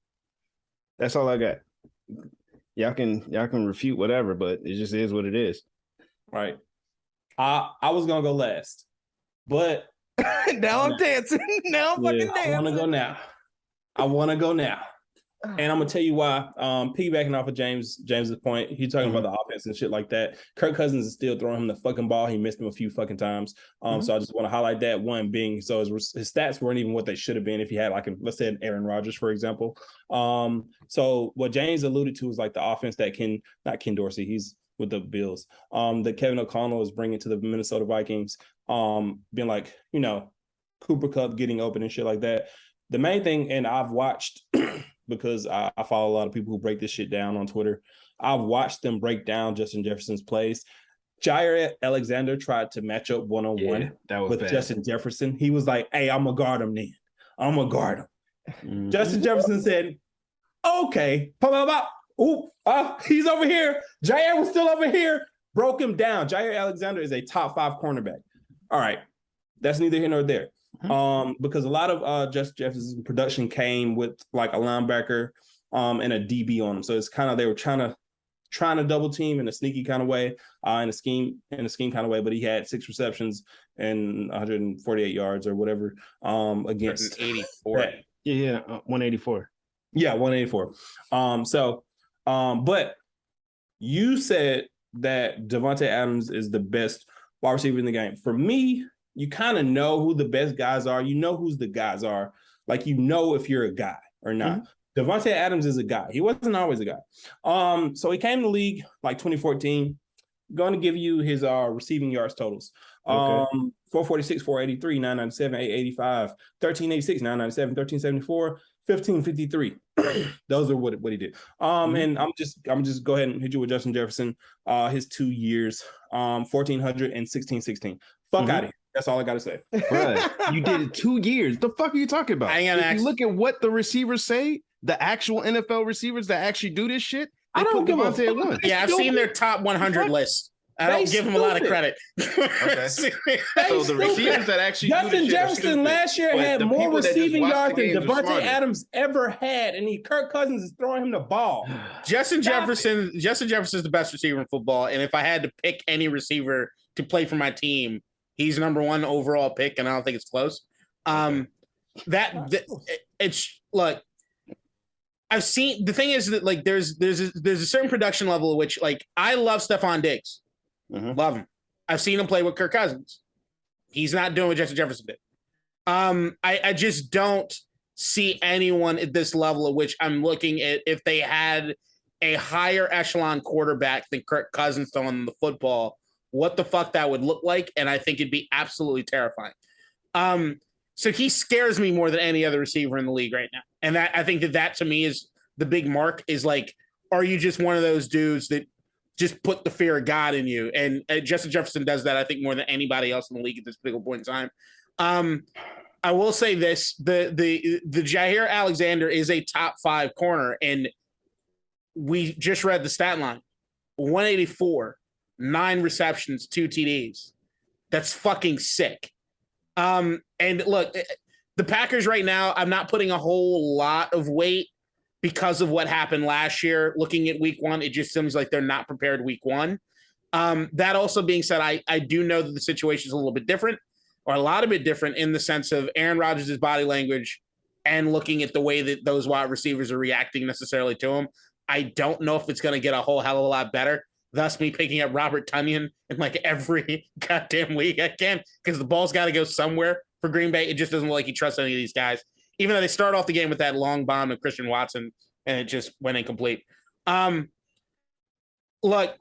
that's all I got. Y'all can refute whatever, but it just is what it is. Right. I was gonna go last, but now I'm dancing. Now I'm fucking dancing. I want to go now. And I'm gonna tell you why. Piggybacking off of James's point, he's talking about the offense and shit like that. Kirk Cousins is still throwing him the fucking ball. He missed him a few fucking times. So I just want to highlight that one being his stats weren't even what they should have been if he had let's say an Aaron Rodgers, for example. So what James alluded to is the offense that not Ken Dorsey, he's with the Bills. That Kevin O'Connell is bringing to the Minnesota Vikings. Being Cooper Kupp getting open and shit like that. The main thing, and I've watched because I follow a lot of people who break this shit down on Twitter. I've watched them break down Justin Jefferson's plays. Jair Alexander tried to match up one-on-one with bad. Justin Jefferson. He was like, "Hey, I'm going to guard him then. I'm going to guard him." Mm-hmm. Justin Jefferson said, "Okay. He's over here. Jair was still over here." Broke him down. Jair Alexander is a top 5 cornerback. All right. That's neither here nor there. Because a lot of Justin Jefferson's production came with a linebacker and a DB on him. So it's kind of they were trying to double team in a sneaky kind of way, in a scheme kind of way. But he had 6 receptions and 148 yards or whatever against 84. 184. Yeah, 184. But you said that Devontae Adams is the best wide receiver in the game. For me, you kind of know who the best guys are. You know who the guys are. If you're a guy or not. Mm-hmm. Devontae Adams is a guy. He wasn't always a guy. So he came to the league 2014. Going to give you his receiving yards totals. 446, 483, 997, 885, 1386, 997, 1374, 1553. Those are what he did. And I'm just go ahead and hit you with Justin Jefferson. His 2 years, 1400 and 1616. Fuck out of here. That's all I gotta say. Bruh, you did it 2 years. The fuck are you talking about? If you look at what the receivers say, the actual NFL receivers that actually do this shit, I don't give a fuck. Yeah, I've seen their top 100 list. I don't give them a lot of credit. Okay. So the receivers that actually Justin Jefferson last year had more receiving yards than Devontae Adams ever had, and Kirk Cousins is throwing him the ball. Justin Jefferson is the best receiver in football, and if I had to pick any receiver to play for my team, he's number one overall pick, and I don't think it's close. It's like I've seen. The thing is that like there's a certain production level at which like I love Stephon Diggs. Love him. I've seen him play with Kirk Cousins. He's not doing what Justin Jefferson did. I just don't see anyone at this level at which I'm looking at if they had a higher echelon quarterback than Kirk Cousins throwing the football, what the fuck that would look like. And I think it'd be absolutely terrifying. So he scares me more than any other receiver in the league right now. And that I think that to me is the big mark is like, are you just one of those dudes that just put the fear of God in you? And Justin Jefferson does that, I think, more than anybody else in the league at this particular point in time. I will say this, the Jair Alexander is a top 5 corner, and we just read the stat line. 184, 9 receptions, 2 TDs. That's fucking sick. And look, the Packers right now, I'm not putting a whole lot of weight because of what happened last year. Looking at week 1, it just seems like they're not prepared week 1. That also being said, I do know that the situation is a little bit different, or a lot of bit different, in the sense of Aaron Rodgers' body language and looking at the way that those wide receivers are reacting necessarily to him. I don't know if it's going to get a whole hell of a lot better. Thus me picking up Robert Tonyan in like every goddamn league I can, because the ball's got to go somewhere for Green Bay. It just doesn't look like he trusts any of these guys. Even though they start off the game with that long bomb of Christian Watson, and it just went incomplete. Look,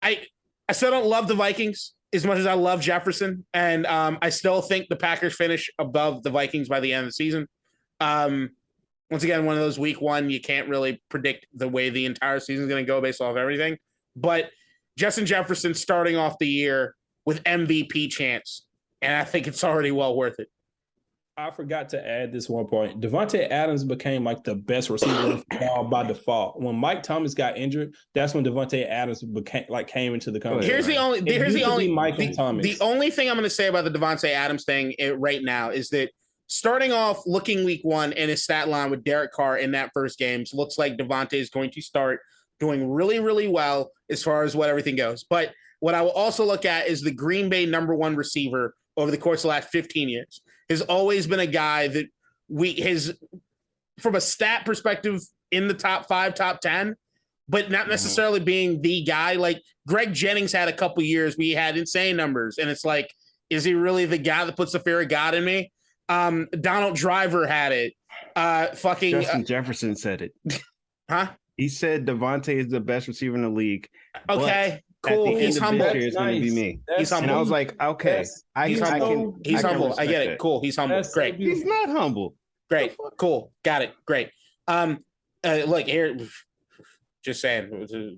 I still don't love the Vikings as much as I love Jefferson, and I still think the Packers finish above the Vikings by the end of the season. Once again, one of those week 1, you can't really predict the way the entire season is going to go based off everything. But Justin Jefferson starting off the year with MVP chance, and I think it's already well worth it. I forgot to add this one point. Devontae Adams became like the best receiver in football by default. When Mike Thomas got injured, that's when Devontae Adams came into the company. Here's the only thing I'm going to say about the Devontae Adams thing right now is that starting off looking week 1 and his stat line with Derek Carr in that first game looks like Devontae is going to start doing really, really well as far as what everything goes. But what I will also look at is the Green Bay number 1 receiver over the course of the last 15 years. Has always been a guy that from a stat perspective, in the top 5, top 10, but not necessarily being the guy. Like Greg Jennings had a couple years where he had insane numbers, and it's like, is he really the guy that puts the fear of God in me? Donald Driver had it. Justin Jefferson said it. Huh? He said Devontae is the best receiver in the league. Okay. Cool. He's humble. It's going to be me. He's humble. And I was like, okay. He's humble. I get it. That. Cool. He's humble. Great. He's not humble. Great. Cool. Got it. Great. Look here. Just saying,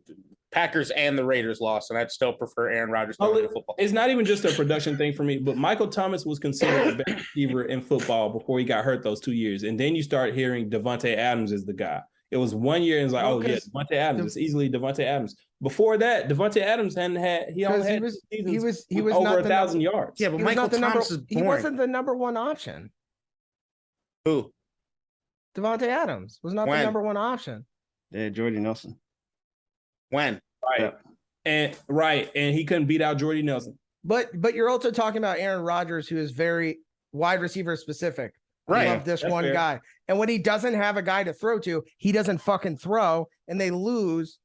Packers and the Raiders lost, and I'd still prefer Aaron Rodgers to football. It's not even just a production thing for me, but Michael Thomas was considered the best receiver in football before he got hurt those 2 years, and then you start hearing Devontae Adams is the guy. It was 1 year, and it's like, Devontae Adams. It's easily Devontae Adams. Before that, Devontae Adams hadn't had. He only had he was over 1,000 yards. Yeah, but Michael Thomas is boring. He wasn't the number 1 option. Who? Devontae Adams was not the number 1 option. Yeah, Jordy Nelson. When? Right, and he couldn't beat out Jordy Nelson. But you're also talking about Aaron Rodgers, who is very wide receiver specific. Right. Of this one guy. And when he doesn't have a guy to throw to, he doesn't fucking throw, and they lose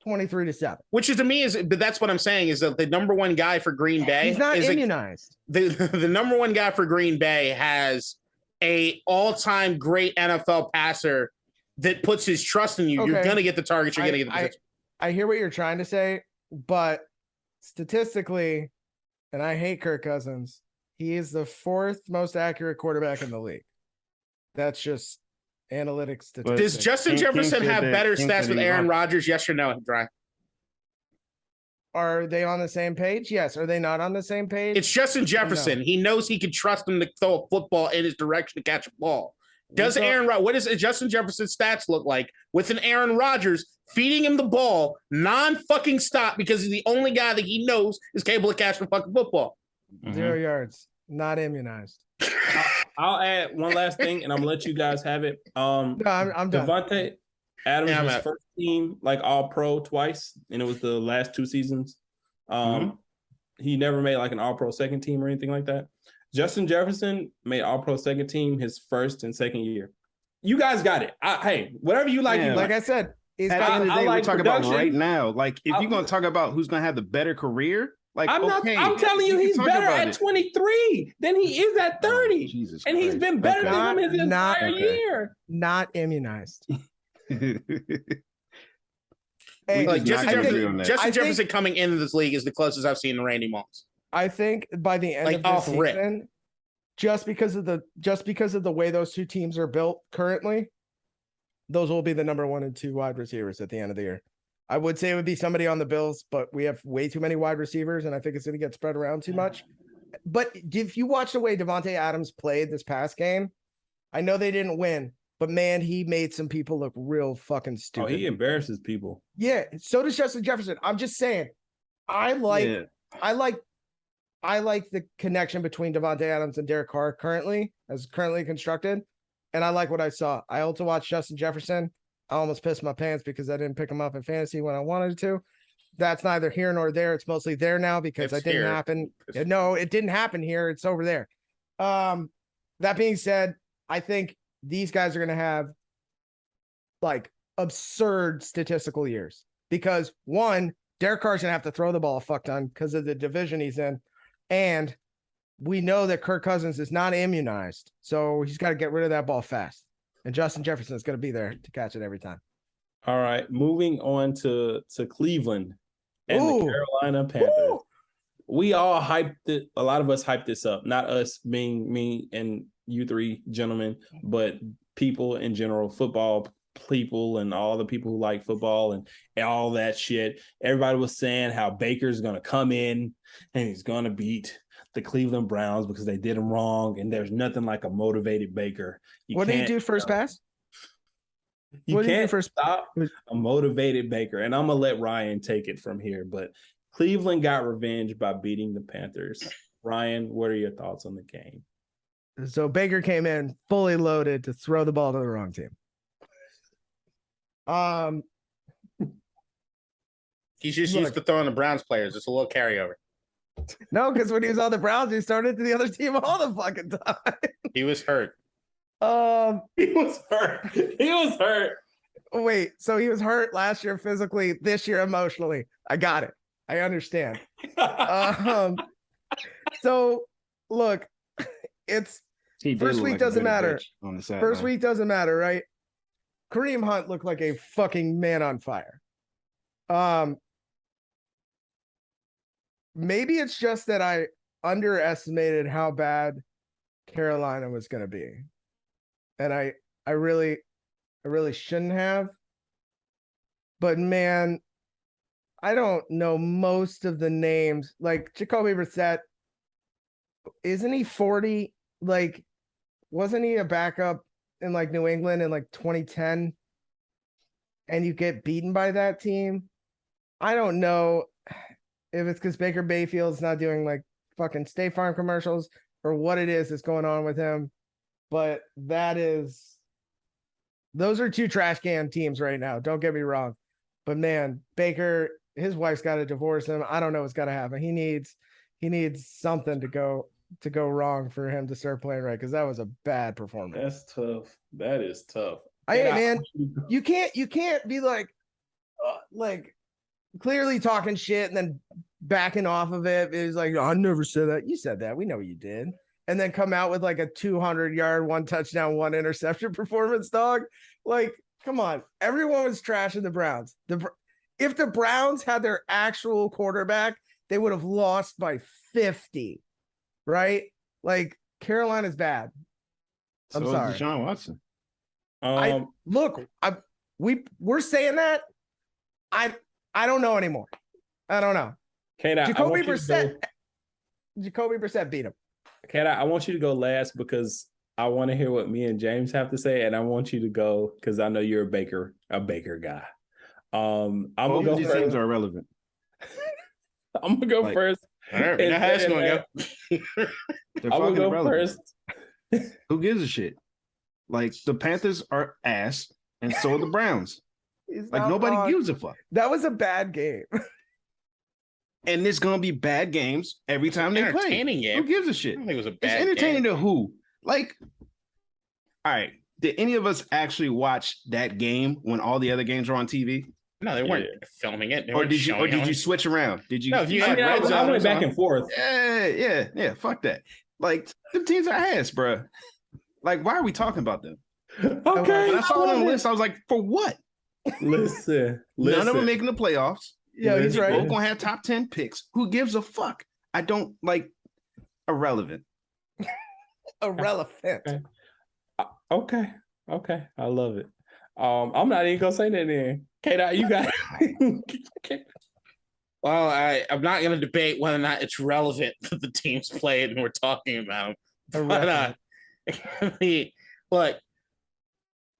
23-7. Which is to me but that's what I'm saying is that the number 1 guy for Green Bay. He's not immunized. The number 1 guy for Green Bay has a all-time great NFL passer that puts his trust in you. Okay. You're going to get the targets. You're going to get the position. I hear what you're trying to say, but statistically, and I hate Kirk Cousins, he is the 4th most accurate quarterback in the league. That's just analytics statistics. Does Justin Jefferson have better stats with Aaron Rodgers? Yes or no, Dry? Are they on the same page? Yes. Are they not on the same page? It's Justin Jefferson. No. He knows he can trust him to throw a football in his direction to catch a ball. Does what does Justin Jefferson's stats look like with an Aaron Rodgers feeding him the ball non-fucking stop because he's the only guy that he knows is capable of catching a fucking football? 0 yards, not immunized. I'll add one last thing, and I'm gonna let you guys have it. No, I'm done. Davante Adams was first team like All Pro twice, and it was the last 2 seasons. He never made like an All Pro second team or anything like that. Justin Jefferson made All Pro second team his first and second year. You guys got it. Hey, whatever you like. Like I said, at the end of the day, we're talking about right now. Like, if you're going to talk about who's going to have the better career, like, I'm telling you, he's better at 23 than he is at 30. Jesus and Christ. He's been better than him his entire year. Not immunized. Hey, like Justin Jefferson coming into this league is the closest I've seen to Randy Moss. I think by the end of the season, just because of the way those two teams are built currently, those will be the number 1 and 2 wide receivers at the end of the year. I would say it would be somebody on the Bills, but we have way too many wide receivers, and I think it's going to get spread around too much. But if you watch the way Davante Adams played this past game, I know they didn't win, but man, he made some people look real fucking stupid. Oh, he embarrasses people. Yeah, so does Justin Jefferson. I'm just saying, I like the connection between Davante Adams and Derek Carr currently constructed, and I like what I saw. I also watched Justin Jefferson. I almost pissed my pants because I didn't pick him up in fantasy when I wanted to. That's neither here nor there. It's mostly there now because it didn't happen. No, it didn't happen here. It's over there. That being said, I think these guys are going to have like absurd statistical years because one, Derek Carr's going to have to throw the ball a fuck ton because of the division he's in. And we know that Kirk Cousins is not immunized. So he's got to get rid of that ball fast. And Justin Jefferson is going to be there to catch it every time. All right. Moving on to Cleveland and the Carolina Panthers. Ooh. We all hyped it. A lot of us hyped this up. Not us being me and you 3 gentlemen, but people in general, football people and all the people who like football and all that shit. Everybody was saying how Baker's going to come in and he's going to beat the Cleveland Browns because they did him wrong. And there's nothing like a motivated Baker. What did he do first pass? You can't stop a motivated Baker. And I'm going to let Ryan take it from here. But Cleveland got revenge by beating the Panthers. Ryan, what are your thoughts on the game? So Baker came in fully loaded to throw the ball to the wrong team. He's just used to throwing the Browns players. It's a little carryover. No, because when he was on the Browns, he started to the other team all the fucking time. He was hurt. He was hurt. Wait, so he was hurt last year physically, this year emotionally. I got it. I understand. So look, it's first week doesn't matter. First week doesn't matter, right? Kareem Hunt looked like a fucking man on fire. Maybe it's just that I underestimated how bad Carolina was going to be. And I really shouldn't have. But man, I don't know most of the names. Like Jacoby Brissett, isn't he 40? Like, wasn't he a backup in like New England in like 2010? And you get beaten by that team? I don't know if it's because Baker Mayfield's not doing like fucking State Farm commercials or what it is that's going on with him. But those are 2 trash can teams right now. Don't get me wrong. But man, Baker, his wife's got to divorce him. I don't know what's got to happen. He needs something to go wrong for him to start playing right, because that was a bad performance. That's tough. That is tough. Man, you can't be like clearly talking shit and then backing off of it. It's like, oh, I never said that. You said that. We know you did. And then come out with like a 200-yard, 1 touchdown, 1 interception performance, dog. Like, come on. Everyone was trashing the Browns. If the Browns had their actual quarterback, they would have lost by 50, right? Like, Carolina's bad. I'm So sorry. is Deshaun Watson. We're saying that. I don't know anymore. I don't know. Jacoby Brissett beat him. I want you to go last because I want to hear what me and James have to say, and I want you to go because I know you're a Baker guy. I'm gonna go these first. teams are irrelevant. I'm gonna go first. All right, we know how it's gonna go. They're I'm gonna fucking go irrelevant. first. Who gives a shit? Like the Panthers are ass, and so are the Browns. Like nobody gives a fuck. That was a bad game. And there's gonna be bad games every time they play. Entertaining game. Who gives a shit? I don't think it was a It's bad entertaining game. to who? Like, all right. Did any of us actually watch that game when all the other games were on TV? No, they weren't filming it. They Or weren't did you? Or showing did it. you switch around? Did you? No, if you I had mean, red I zone, went back and forth. Yeah. Fuck that. Like the teams are ass, bro. Like, why are we talking about them? Okay. When I saw it on the list, I was like, for what? Listen. None of them making the playoffs. Yeah, he's right. Both gonna have top 10 picks. Who gives a fuck? I don't like irrelevant. Irrelevant. Okay. I love it. I'm not even gonna say that then. K-Dot, you got it. Well, I'm not going to debate whether or not it's relevant that the teams played and we're talking about them. But look,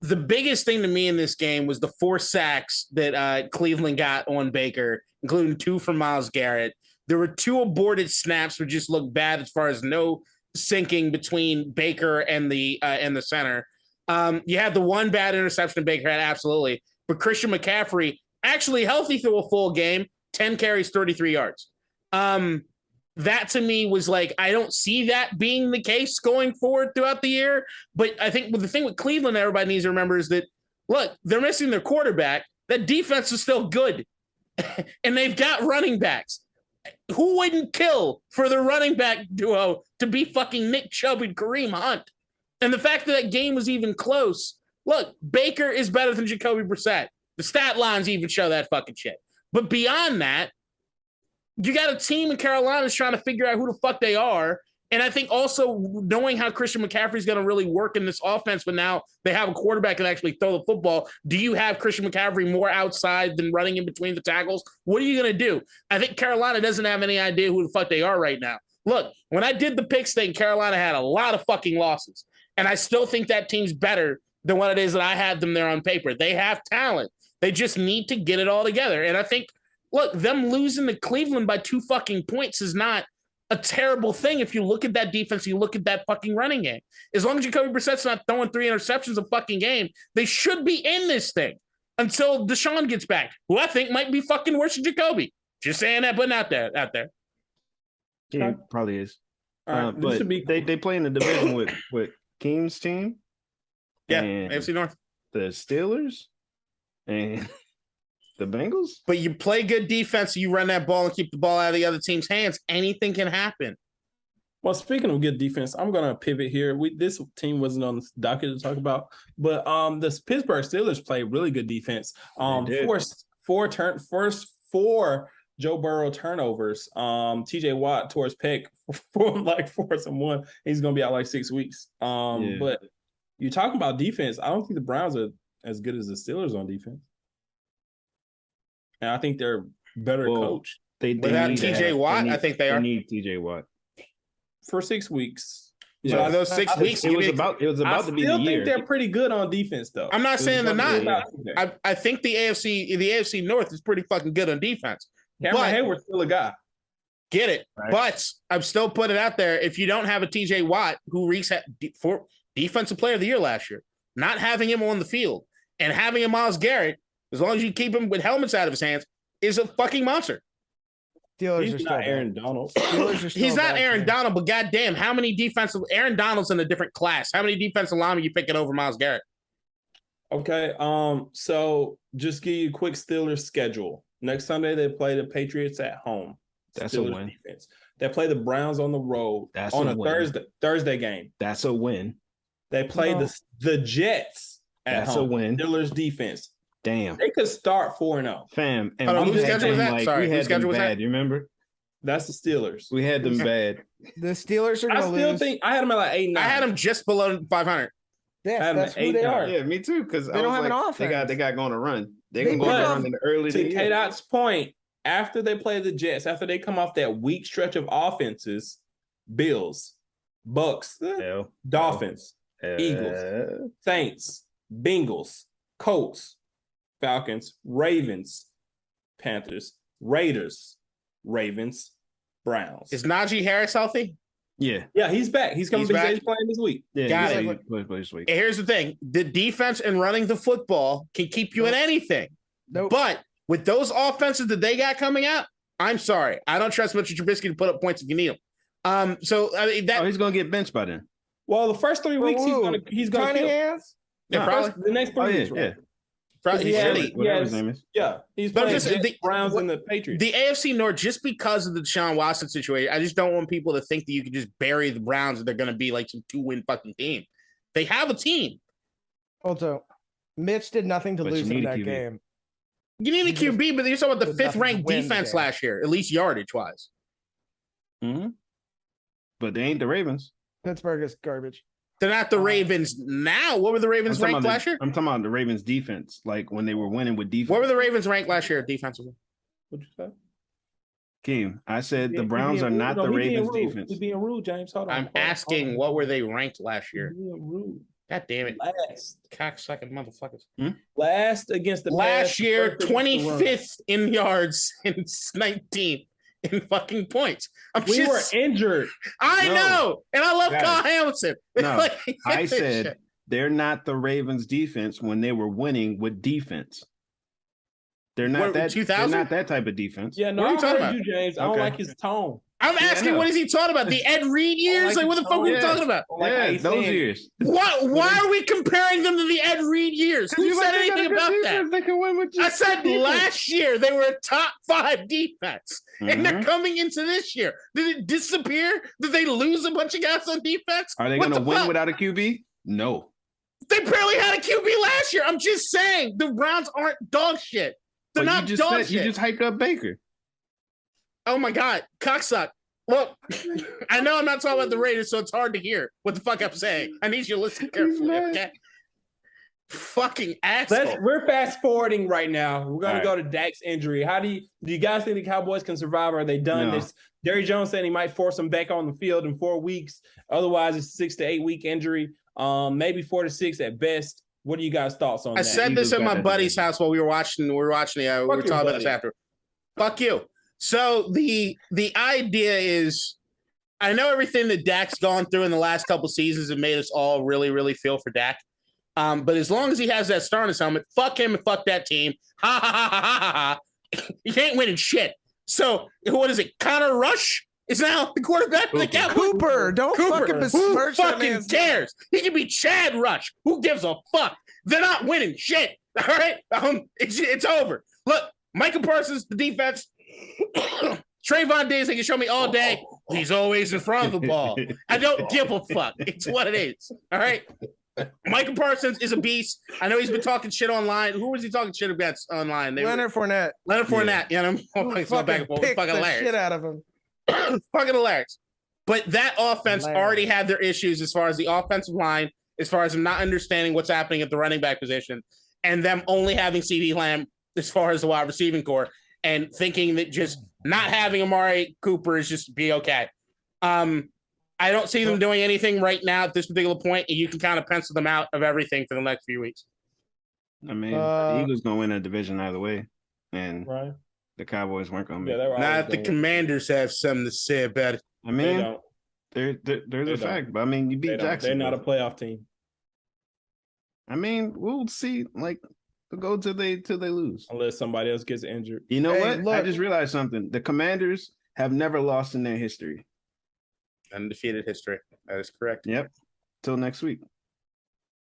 the biggest thing to me in this game was the 4 sacks that Cleveland got on Baker, including 2 from Myles Garrett. There were 2 aborted snaps which just looked bad as far as no syncing between Baker and the center. You had the 1 bad interception Baker had, absolutely. But Christian McCaffrey, actually healthy through a full game, 10 carries, 33 yards. That to me was like, I don't see that being the case going forward throughout the year. But I think the thing with Cleveland, everybody needs to remember is that, look, they're missing their quarterback. That defense is still good. And they've got running backs. Who wouldn't kill for the running back duo to be fucking Nick Chubb and Kareem Hunt? And the fact that game was even close. Look, Baker is better than Jacoby Brissett. The stat lines even show that fucking shit. But beyond that, you got a team in Carolina that's trying to figure out who the fuck they are. And I think also knowing how Christian McCaffrey is going to really work in this offense, but now they have a quarterback that can actually throw the football. Do you have Christian McCaffrey more outside than running in between the tackles? What are you going to do? I think Carolina doesn't have any idea who the fuck they are right now. Look, when I did the picks thing, Carolina had a lot of fucking losses. And I still think that team's better than what it is that I had them there on paper. They have talent. They just need to get it all together. And I think, look, them losing to Cleveland by 2 fucking points is not a terrible thing if you look at that defense, you look at that fucking running game. As long as Jacoby Brissett's not throwing 3 interceptions a fucking game, they should be in this thing until Deshaun gets back, who I think might be fucking worse than Jacoby. Just saying that, but not there. Out there. Yeah, probably is. Right, but they play in the division with King's team. Yeah, and AFC North. The Steelers and the Bengals. But you play good defense, you run that ball and keep the ball out of the other team's hands, anything can happen. Well, speaking of good defense, I'm going to pivot here. This team wasn't on the docket to talk about, but the Pittsburgh Steelers played really good defense. Forced 4 Joe Burrow turnovers. TJ Watt tore his pec for like 4-1. He's going to be out like 6 weeks. But you're talking about defense. I don't think the Browns are as good as the Steelers on defense. And I think they're better coached. Without TJ Watt, I think they are. They need TJ Watt for 6 weeks. So are those 6 weeks? It was about to be the year. I still think they're pretty good on defense, though. I'm not saying they're not. I think the AFC North is pretty fucking good on defense. Cameron Hayward's still a guy. Get it. Right. But I'm still putting it out there. If you don't have a TJ Watt, who reached for Defensive Player of the Year last year, not having him on the field and having a Myles Garrett, as long as you keep him with helmets out of his hands, is a fucking monster. He's not Aaron Donald. He's not Aaron Donald, but goddamn, how many Aaron Donald's in a different class. How many defensive linemen are you picking over Myles Garrett? Okay. So just give you a quick Steelers schedule. Next Sunday, they play the Patriots at home. That's Steelers a win. Defense. They play the Browns on the road. That's on a win. Thursday game. That's a win. They play the Jets at That's home. A win. Steelers defense. Damn. They could start 4-0. Fam. And whose schedule was that? Sorry, whose schedule was that? You remember? That's the Steelers. We had them bad. The Steelers are I going to still lose. think I had them at like 8-9. I had them just below 500. Yes, had that's them who they 8-9. are. Yeah, me too. Because They don't have an offense. They got going to run. They They can go put on a up- run in the early. To K-Dot's point, after they play the Jets, after they come off that weak stretch of offenses, Bills, Bucks, Dolphins, Eagles, Saints, Bengals, Colts, Falcons, Ravens, Panthers, Raiders, Ravens, Browns. Is Najee Harris healthy? Yeah, He's back. He's coming. He's back? He's playing this week. yeah. Got yeah, it. he plays this week. And here's the thing: the defense and running the football can keep you in anything. Nope. But with those offenses that they got coming out, I'm sorry, I don't trust Mitchell Trubisky to put up points if you need them. So I mean, that He's gonna get benched by then. Well, the first 3 weeks he's gonna Tiny kill. hands. yeah, probably, The next 3 weeks, right? probably he he had- should. Whatever Yes. his name is. Yeah, he's But I'm playing just- Jets, the- Browns and the Patriots. The AFC North, just because of the Deshaun Watson situation, I just don't want people to think that you can just bury the Browns and they're going to be like some 2-win fucking team. They have a team. Also, Mitch did nothing to But you lose in need a that QB. game. You need a QB, but you're talking about the There's nothing to 5th-ranked win the defense game. last year, at least yardage-wise. Mm-hmm. But they ain't the Ravens. Pittsburgh is garbage. They're not the Ravens now. What were the Ravens ranked last year? I'm talking about the Ravens defense, like when they were winning with defense. What were the Ravens ranked last year defensively? What'd you say? Keem, I said the He Browns being are rude. not No, the he being Ravens rude. defense. He's being rude, James. Hold on. I'm Hold on. asking what were they ranked last year? He's being rude. God damn it. Last. Cocksucking motherfuckers. Last against the Last pass, year, first against the run. 25th in yards and 19th in fucking points. We were injured. I No. know. And I love Guys. Kyle Hamilton. No, Like, I said they're not the Ravens defense when they were winning with defense. They're not What, that. 2000? They're not that type of defense. Yeah, no, What are you I talking heard about? you, James. I don't Okay. like his tone. I'm Yeah, I asking, know. what is he talking about? The Ed Reed years? like Like, what the his fuck are we tone. talking about? I don't like how Yeah, he's those saying it. years. Why are we comparing them to the Ed Reed years? Who said anything about that? They can win with I said last year they were a top 5 defense, and they're coming into this year. Did it disappear? Did they lose a bunch of guys on defense? Are they What going to the win fuck? without a QB? No. They barely had a QB last year. I'm just saying the Browns aren't dog shit. They're But not you just dog said, shit. you just hyped up Baker. Oh my God, cocksuck. Look, I know I'm not talking about the Raiders, so it's hard to hear what the fuck I'm saying. I need you to listen carefully, mad. okay? Fucking asshole. We're fast forwarding right now. We're going to All go to Dak's injury. How do you guys think the Cowboys can survive? Are they done? No. This Jerry Jones saying he might force him back on the field in 4 weeks. Otherwise, it's a 6 to 8 week injury. Maybe 4 to 6 at best. What are you guys' thoughts on I that? said this Eagles at got my that buddy's division. house while we were watching. We were talking about this buddy. after. Fuck you. So the idea is, I know everything that Dak's gone through in the last couple seasons have made us all really, really feel for Dak. But as long as he has that star on his helmet, fuck him and fuck that team. Ha ha ha ha ha ha. He ain't winning shit. So what is it? Connor Rush is now the quarterback for the Cowboys. Cooper, don't fucking Who besmirch that fucking man's cares? He can be Chad Rush. Who gives a fuck? They're not winning shit. All right, it's over. Look, Michael Parsons, the defense. Trayvon Diggs, they can show me all day. He's always in front of the ball. I don't give a fuck. It's what it is. All right. Michael Parsons is a beast. I know he's been talking shit online. Who was he talking shit against online? Leonard Fournette. Leonard Fournette. You know, Fucking picked the hilarious. shit out of him. Fucking hilarious. But that offense Hilarious. already had their issues as far as the offensive line, as far as them not understanding what's happening at the running back position, and them only having CeeDee Lamb as far as the wide receiving core, and thinking that just not having Amari Cooper is just be okay. I don't see them doing anything right now at this particular point, and you can kind of pencil them out of everything for the next few weeks. I mean, the Eagles going to win that division either way. And Right. the Cowboys weren't going to Yeah, make they were Now, always if the gonna win. Commanders have something to say about it, I They mean, don't. there's They a don't. fact. But I mean, you They beat don't. They're Jackson. not a playoff team I mean, we'll see. Like, we'll go till they lose. unless somebody else gets injured. You know Hey, what? I look. just realized something. The Commanders have never lost in their history. undefeated history. That is correct. Yep. Till next week.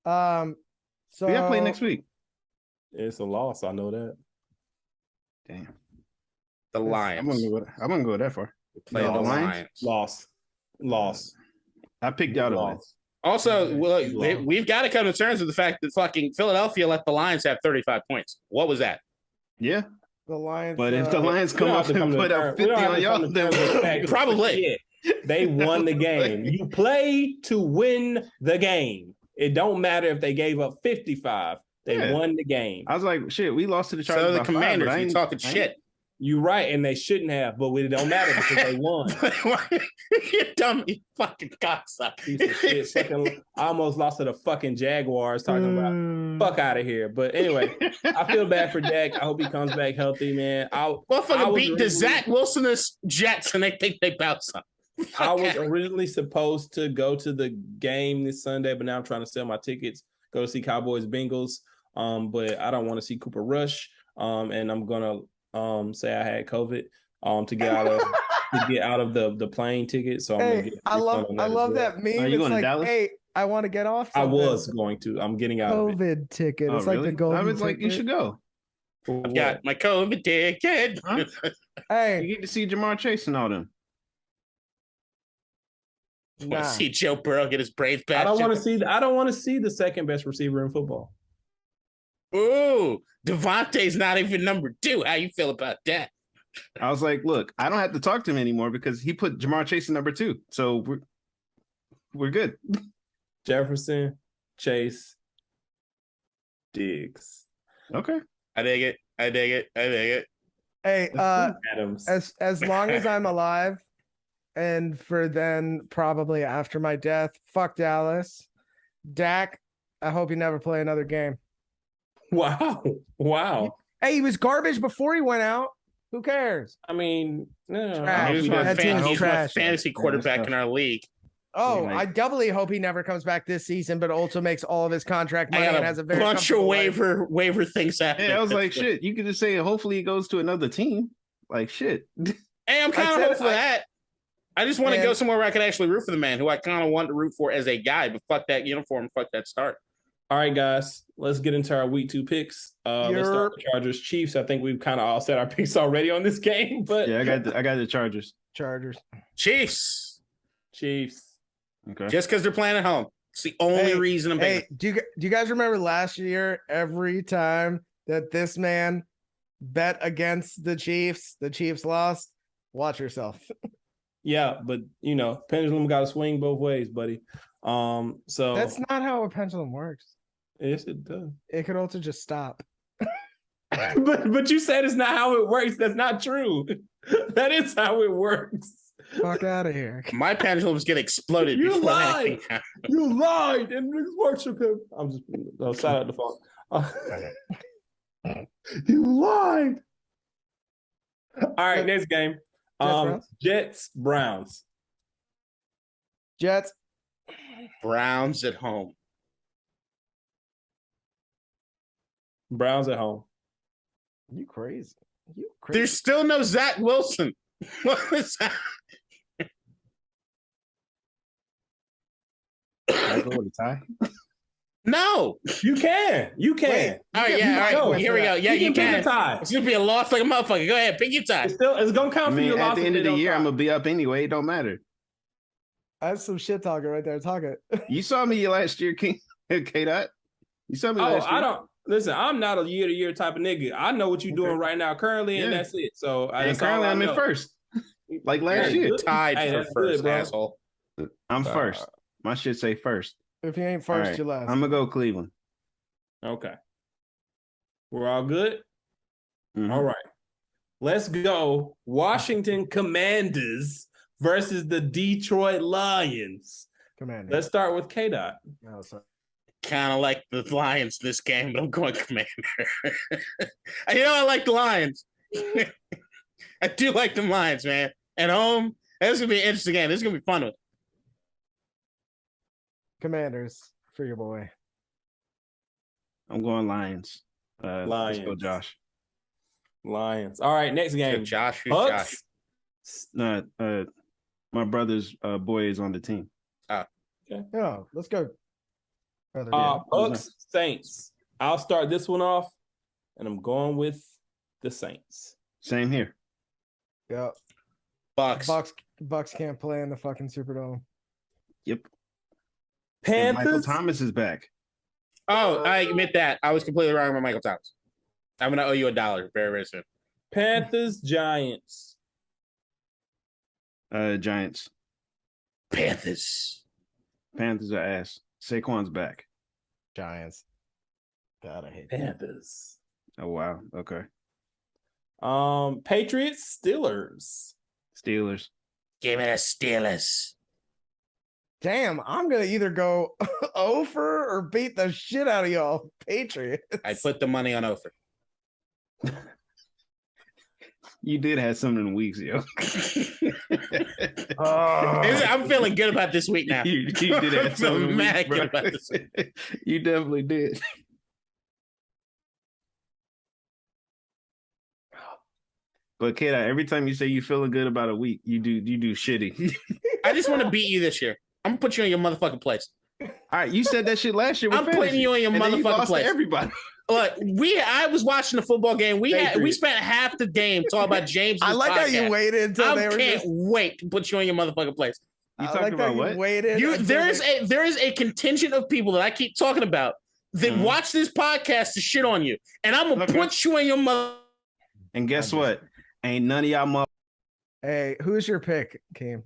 So We got to play next week. It's a loss. I know that. Damn. The I Lions. wouldn't go that far. Play No, the Lions? Lions. Loss. I picked out a win. Loss. Also, well, Lost. we've got to come to terms with the fact that fucking Philadelphia let the Lions have 35 points. What was that? Yeah. The Lions. But if the Lions come up and put up 50 on y'all, then probably. They won the game. You play to win the game. It don't matter if they gave up 55. They won the game. I was like, shit, we lost to the Chargers. So the Commanders, you talking shit. You're right, and they shouldn't have, but it don't matter because they won. You dummy fucking cocksucker. I almost lost to the fucking Jaguars talking about fuck out of here. But anyway, I feel bad for Dak. I hope he comes back healthy, man. Fucking beat the Zach Wilsonist Jets and they think they bounce up. I was originally supposed to go to the game this Sunday, but now I'm trying to sell my tickets, go to see Cowboys Bengals. But I don't want to see Cooper Rush. And I'm gonna say I had COVID to get out of the plane ticket. So I love that meme. Are you going to Dallas? Hey, I want to get off. I was going to. I'm getting out of it. COVID ticket. It's like the golden I was like, ticket. you should go. I've got my COVID ticket. Huh? Hey, you get to see Jamar Chase and all them. Want to see Joe Burrow get his Braves back? I don't want to see the second best receiver in football. Ooh, Devontae's not even number 2. How you feel about that? I was like, look, I don't have to talk to him anymore because he put Jamar Chase in number 2. So we're good. Jefferson, Chase, Diggs. Okay. I dig it. Hey, Adams. as long as I'm alive, and for then probably after my death, fuck Dallas. Dak, I hope you never play another game. Wow. Hey, he was garbage before he went out. Who cares? I mean, no. He's my trash. fantasy quarterback in our league. Oh, I doubly hope he never comes back this season, but also makes all of his contract money and has a very bunch of waiver things happening. Yeah, I was like, shit, you could just say hopefully he goes to another team. Like, shit. Hey, I'm kind of hopeful for that. I just want to go somewhere where I can actually root for the man who I kind of want to root for as a guy, but fuck that uniform, fuck that start. All right, guys, let's get into our week 2 picks. Let's start with Chargers Chiefs. I think we've kind of all set our picks already on this game, but yeah, I got the Chargers. Chiefs. Okay. Just because they're playing at home. It's the only reason I'm picking. Do you guys remember last year, every time that this man bet against the Chiefs lost? Watch yourself. Yeah, but pendulum got to swing both ways, buddy. So that's not how a pendulum works. Yes, it does. It could also just stop. but you said it's not how it works. That's not true. That is how it works. Fuck out of here. My pendulums get exploded. You lied. You lied. And this works. I'm just shout out the phone. You lied. All right, next game. Jets, Browns. Jets. Browns at home. Browns at home. You crazy. There's still no Zach Wilson. What is that? I go with a tie. No, you can. Wait, all right, all right. Here we go. Yeah, you can. Pick a tie. It's gonna be a loss like a motherfucker. Go ahead, pick your tie. It's gonna count for you. At the end of the year, I'm gonna be up anyway. It don't matter. That's some shit talking right there. Talk it. You saw me last year, King K-Dot. You saw me last year. I don't listen. I'm not a year-to-year type of nigga. I know what you're doing right now, currently, and that's it. So currently, I'm in first, like last year. Tied for first, asshole. I'm first. My shit say first. If you ain't first, you're last. I'm gonna go Cleveland. Okay. We're all good? Mm-hmm. All right. Let's go. Washington Commanders versus the Detroit Lions. Commanders. Let's start with K-Dot. Oh, sorry. Kind of like the Lions this game, but I'm going Commander. I like the Lions. I do like the Lions, man. At home, this is going to be an interesting game. This is going to be fun. Commanders for your boy. I'm going Lions. Lions. Let's go, Josh. Lions. All right, next game. So Josh, who's Bucks? Josh? My brother's boy is on the team. Okay. Oh, let's go. Bucks, Saints. I'll start this one off, and I'm going with the Saints. Same here. Yeah. Bucks can't play in the fucking Superdome. Yep. Panthers. And Michael Thomas is back. Oh, I admit that. I was completely wrong about Michael Thomas. I'm going to owe you $1 very, very soon. Panthers, Giants. Giants. Panthers. Panthers are ass. Saquon's back. Giants. God, I hate Panthers. Oh wow. Okay. Patriots, Steelers. Steelers. Give me the Steelers. Damn, I'm gonna either go over or beat the shit out of y'all. Patriots. I put the money on over. You did have some in the weeks, yo. I'm feeling good about this week now. you did have some in the mad weeks, good bro. about this week. You definitely did. But kid, every time you say you feeling good about a week, you do shitty. I just want to beat you this year. I'm gonna put you in your motherfucking place. All right, you said that shit last year. With I'm fantasy, putting you in your and then you motherfucking lost to place. everybody. Look, I was watching the football game. We spent half the game talking about James. I like how you waited until I they were can't just. wait to put you in your motherfucking place. You I talking like about how what? you waited. There is a contingent of people that I keep talking about that watch this podcast to shit on you, and I'm gonna put you in your mother. And guess what? Ain't none of y'all mother. Hey, who's your pick, Keem?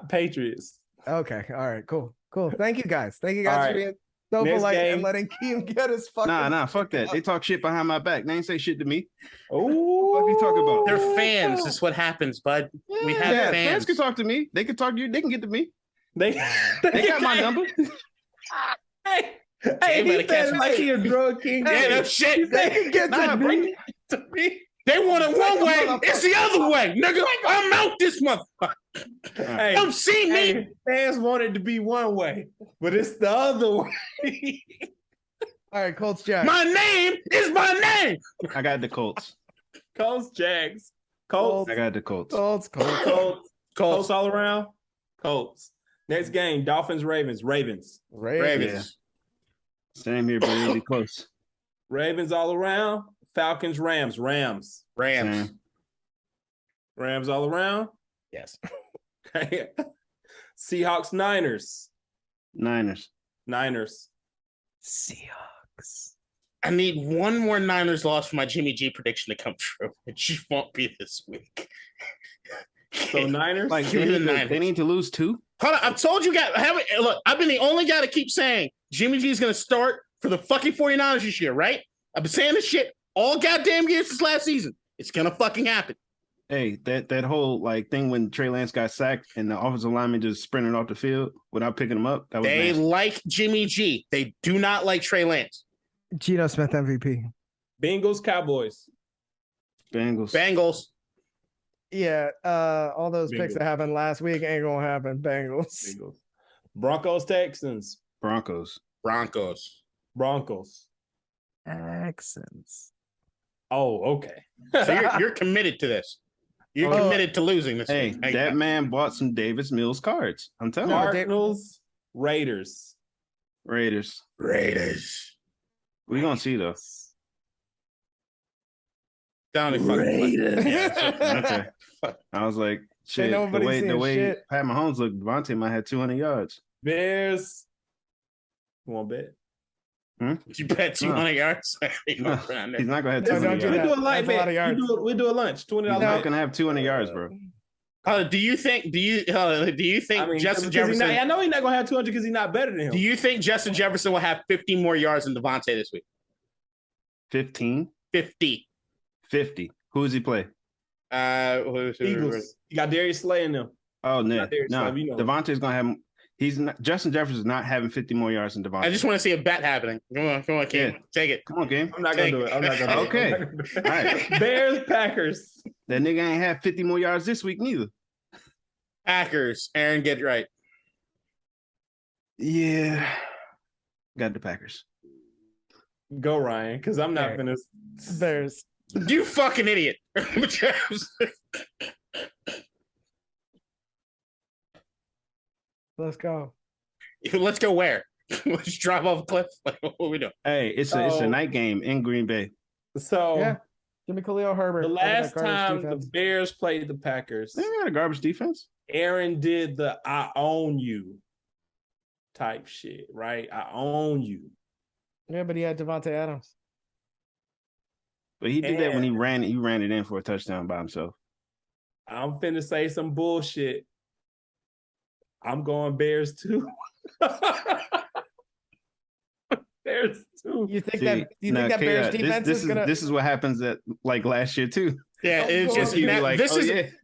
Patriots. Okay, all right, cool. Thank you guys. Thank you All guys right. for being so Next polite game. and letting Keem get his fucking. Nah, fuck that. They talk shit behind my back. They ain't say shit to me. Oh, What are you talking about? They're fans. That's what happens, bud. We have Yeah, fans. fans can talk to me. They can talk to you. They can get to me. they They got my number. Hey, Jay he better catch said me. like he a drug king. Yeah, no shit. They can get Nah, to bro. me. They want it one way. It's the other way, nigga. I'm out this motherfucker. Hey, Come see me. hey, fans want it to be one way, but it's the other way. All right, Colts, Jack. My name is my name. I got the Colts. Colts, Jags. Colts. I got the Colts. Colts. Colts all around. Colts. Next game, Dolphins, Ravens. Ravens. Same here, but it'll be close. Ravens all around. Falcons, Rams. Rams. Same. Rams all around. Yes. Okay. Seahawks, Niners. Niners. Seahawks. I need one more Niners loss for my Jimmy G prediction to come true. It just won't be this week. So Niners. Like Give me the Niners. they need to lose 2. Hold on, I've told you guys. Look, I've been the only guy to keep saying Jimmy G is going to start for the fucking 49ers this year, right? I've been saying this shit all goddamn years since last season. It's going to fucking happen. Hey, that whole like thing when Trey Lance got sacked and the offensive lineman just sprinted off the field without picking him up. That was They nasty. like Jimmy G. They do not like Trey Lance. Geno Smith MVP. Bengals, Cowboys. Bengals. Yeah, all those picks Bengals. that happened last week ain't gonna happen. Bengals. Broncos, Texans. Broncos. Texans. Oh, okay. So you're committed to this. You're committed to losing this Hey, week. that man bought some Davis Mills cards. I'm telling you. Cardinals, Raiders. Raiders. We're gonna see though. Down in fucking Okay. I was like, shit. The nobody way seeing shit. Pat Mahomes looked, Devontae might have 200 yards. Bears. You want to bet? You bet 200 yards. No, he's not gonna have No, 200 don't do We yards. that. do a light That's a lot bet. of yards. We do a lunch. $20. He's not bet. gonna have 200 yards, bro. Do you think I mean, Justin 'cause Jefferson? I know he's not gonna have 200 because he's not better than him. Do you think Justin Jefferson will have 50 more yards than Devontae this week? 15, 50. 50. Who does he play? Eagles. You got Darius Slay in them. Oh no, Not Darius no. Slay, you know. Devontae's gonna have. He's not. Justin Jefferson's not having 50 more yards than Devontae. I just want to see a bet happening. Come on, Kim. Yeah. Take it. Come on, game. I'm not gonna do it. Okay. I'm not gonna do it. All right. Bears, Packers. That nigga ain't have 50 more yards this week neither. Packers. Aaron, get it right. Yeah. Got the Packers. Go Ryan, because I'm not Okay. gonna. Bears. You fucking idiot. Let's go. Let's go where? Let's drive off a cliff. Like, what are we doing? Hey, it's a night game in Green Bay. So Yeah. Give me Khalil Herbert. the over that last garbage time defense. the Bears played the Packers, They got a garbage defense. Aaron did the "I own you" type shit, right? I own you. Yeah, but he had Devontae Adams. But he did that when he ran it in for a touchdown by himself. I'm finna say some bullshit. I'm going Bears too. Bears too. You think that Bears defense is gonna? This is what happens at like last year too. Yeah, it's just like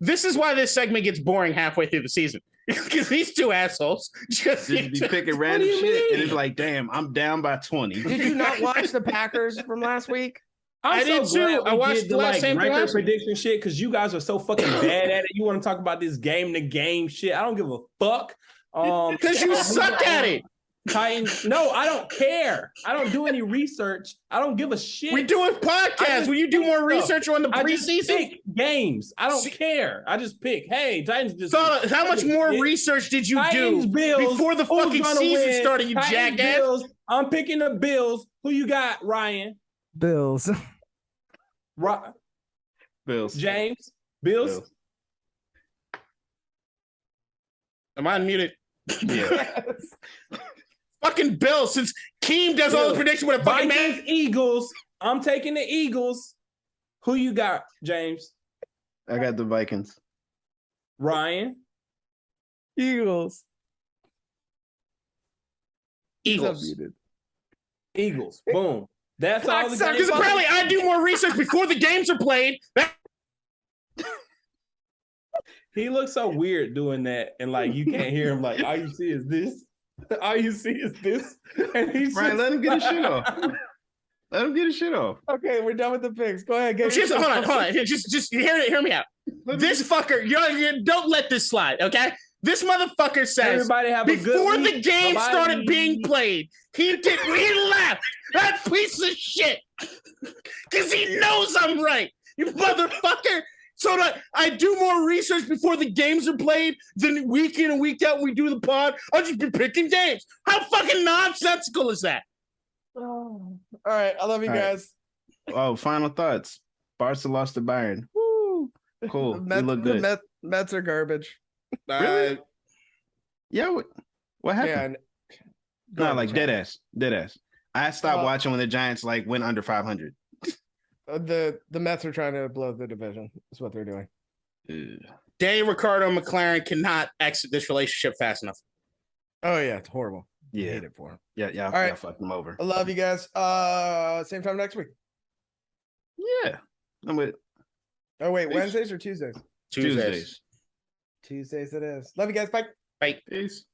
this is why this segment gets boring halfway through the season. Because these two assholes just be picking random shit, and it's like, damn, I'm down by 20. Did you not watch the Packers from last week? I did too. I watched the same record prediction shit because you guys are so fucking bad at it. You want to talk about this game to game shit? I don't give a fuck. Because you suck at it. Titans. No, I don't care. I don't do any research. I don't give a shit. We're doing podcasts. Will you do more research on the preseason games? I don't care. I just pick. Hey, Titans. Just how much more research did you do before the fucking season started? You Titans, jackass. Bills. I'm picking the Bills. Who you got, Ryan? Bills. Bills. James. Bills. Am I unmuted? Yeah. Fucking Bills, since Keem does all the prediction with a fucking Vikings, Eagles. I'm taking the Eagles. Who you got, James? I got the Vikings. Ryan. Eagles. Eagles. Boom. That's all the Because apparently I do more research before the games are played. He looks so weird doing that, and like you can't hear him. Like all you see is this. All you see is this. And he's Ryan, let him get his shit off. Let him get his shit off. Okay, we're done with the picks. Go ahead. Hold on. Just hear me out. This fucker, you don't let this slide, okay? This motherfucker says before the game started being played, he left. That piece of shit. Because he knows I'm right. You motherfucker. So that I do more research before the games are played than week in and week out when we do the pod. I'll just be picking games. How fucking nonsensical is that? Oh. All right. I love you guys. Oh, final thoughts. Barca lost to Bayern. Woo. Cool. We look good. The Mets are garbage. Really? Yeah. What happened? Yeah, no, like dead ass. I stopped watching when the Giants like went under 500. The Mets are trying to blow the division. That's what they're doing. Danny Ricciardo and McLaren cannot exit this relationship fast enough. Oh yeah, it's horrible. Yeah, I hate it for him. Yeah. All right, fuck them over. I love you guys. Same time next week. Yeah, I'm with. Oh wait, Wednesdays or Tuesdays? Tuesdays it is. Love you guys. Bye. Bye. Peace.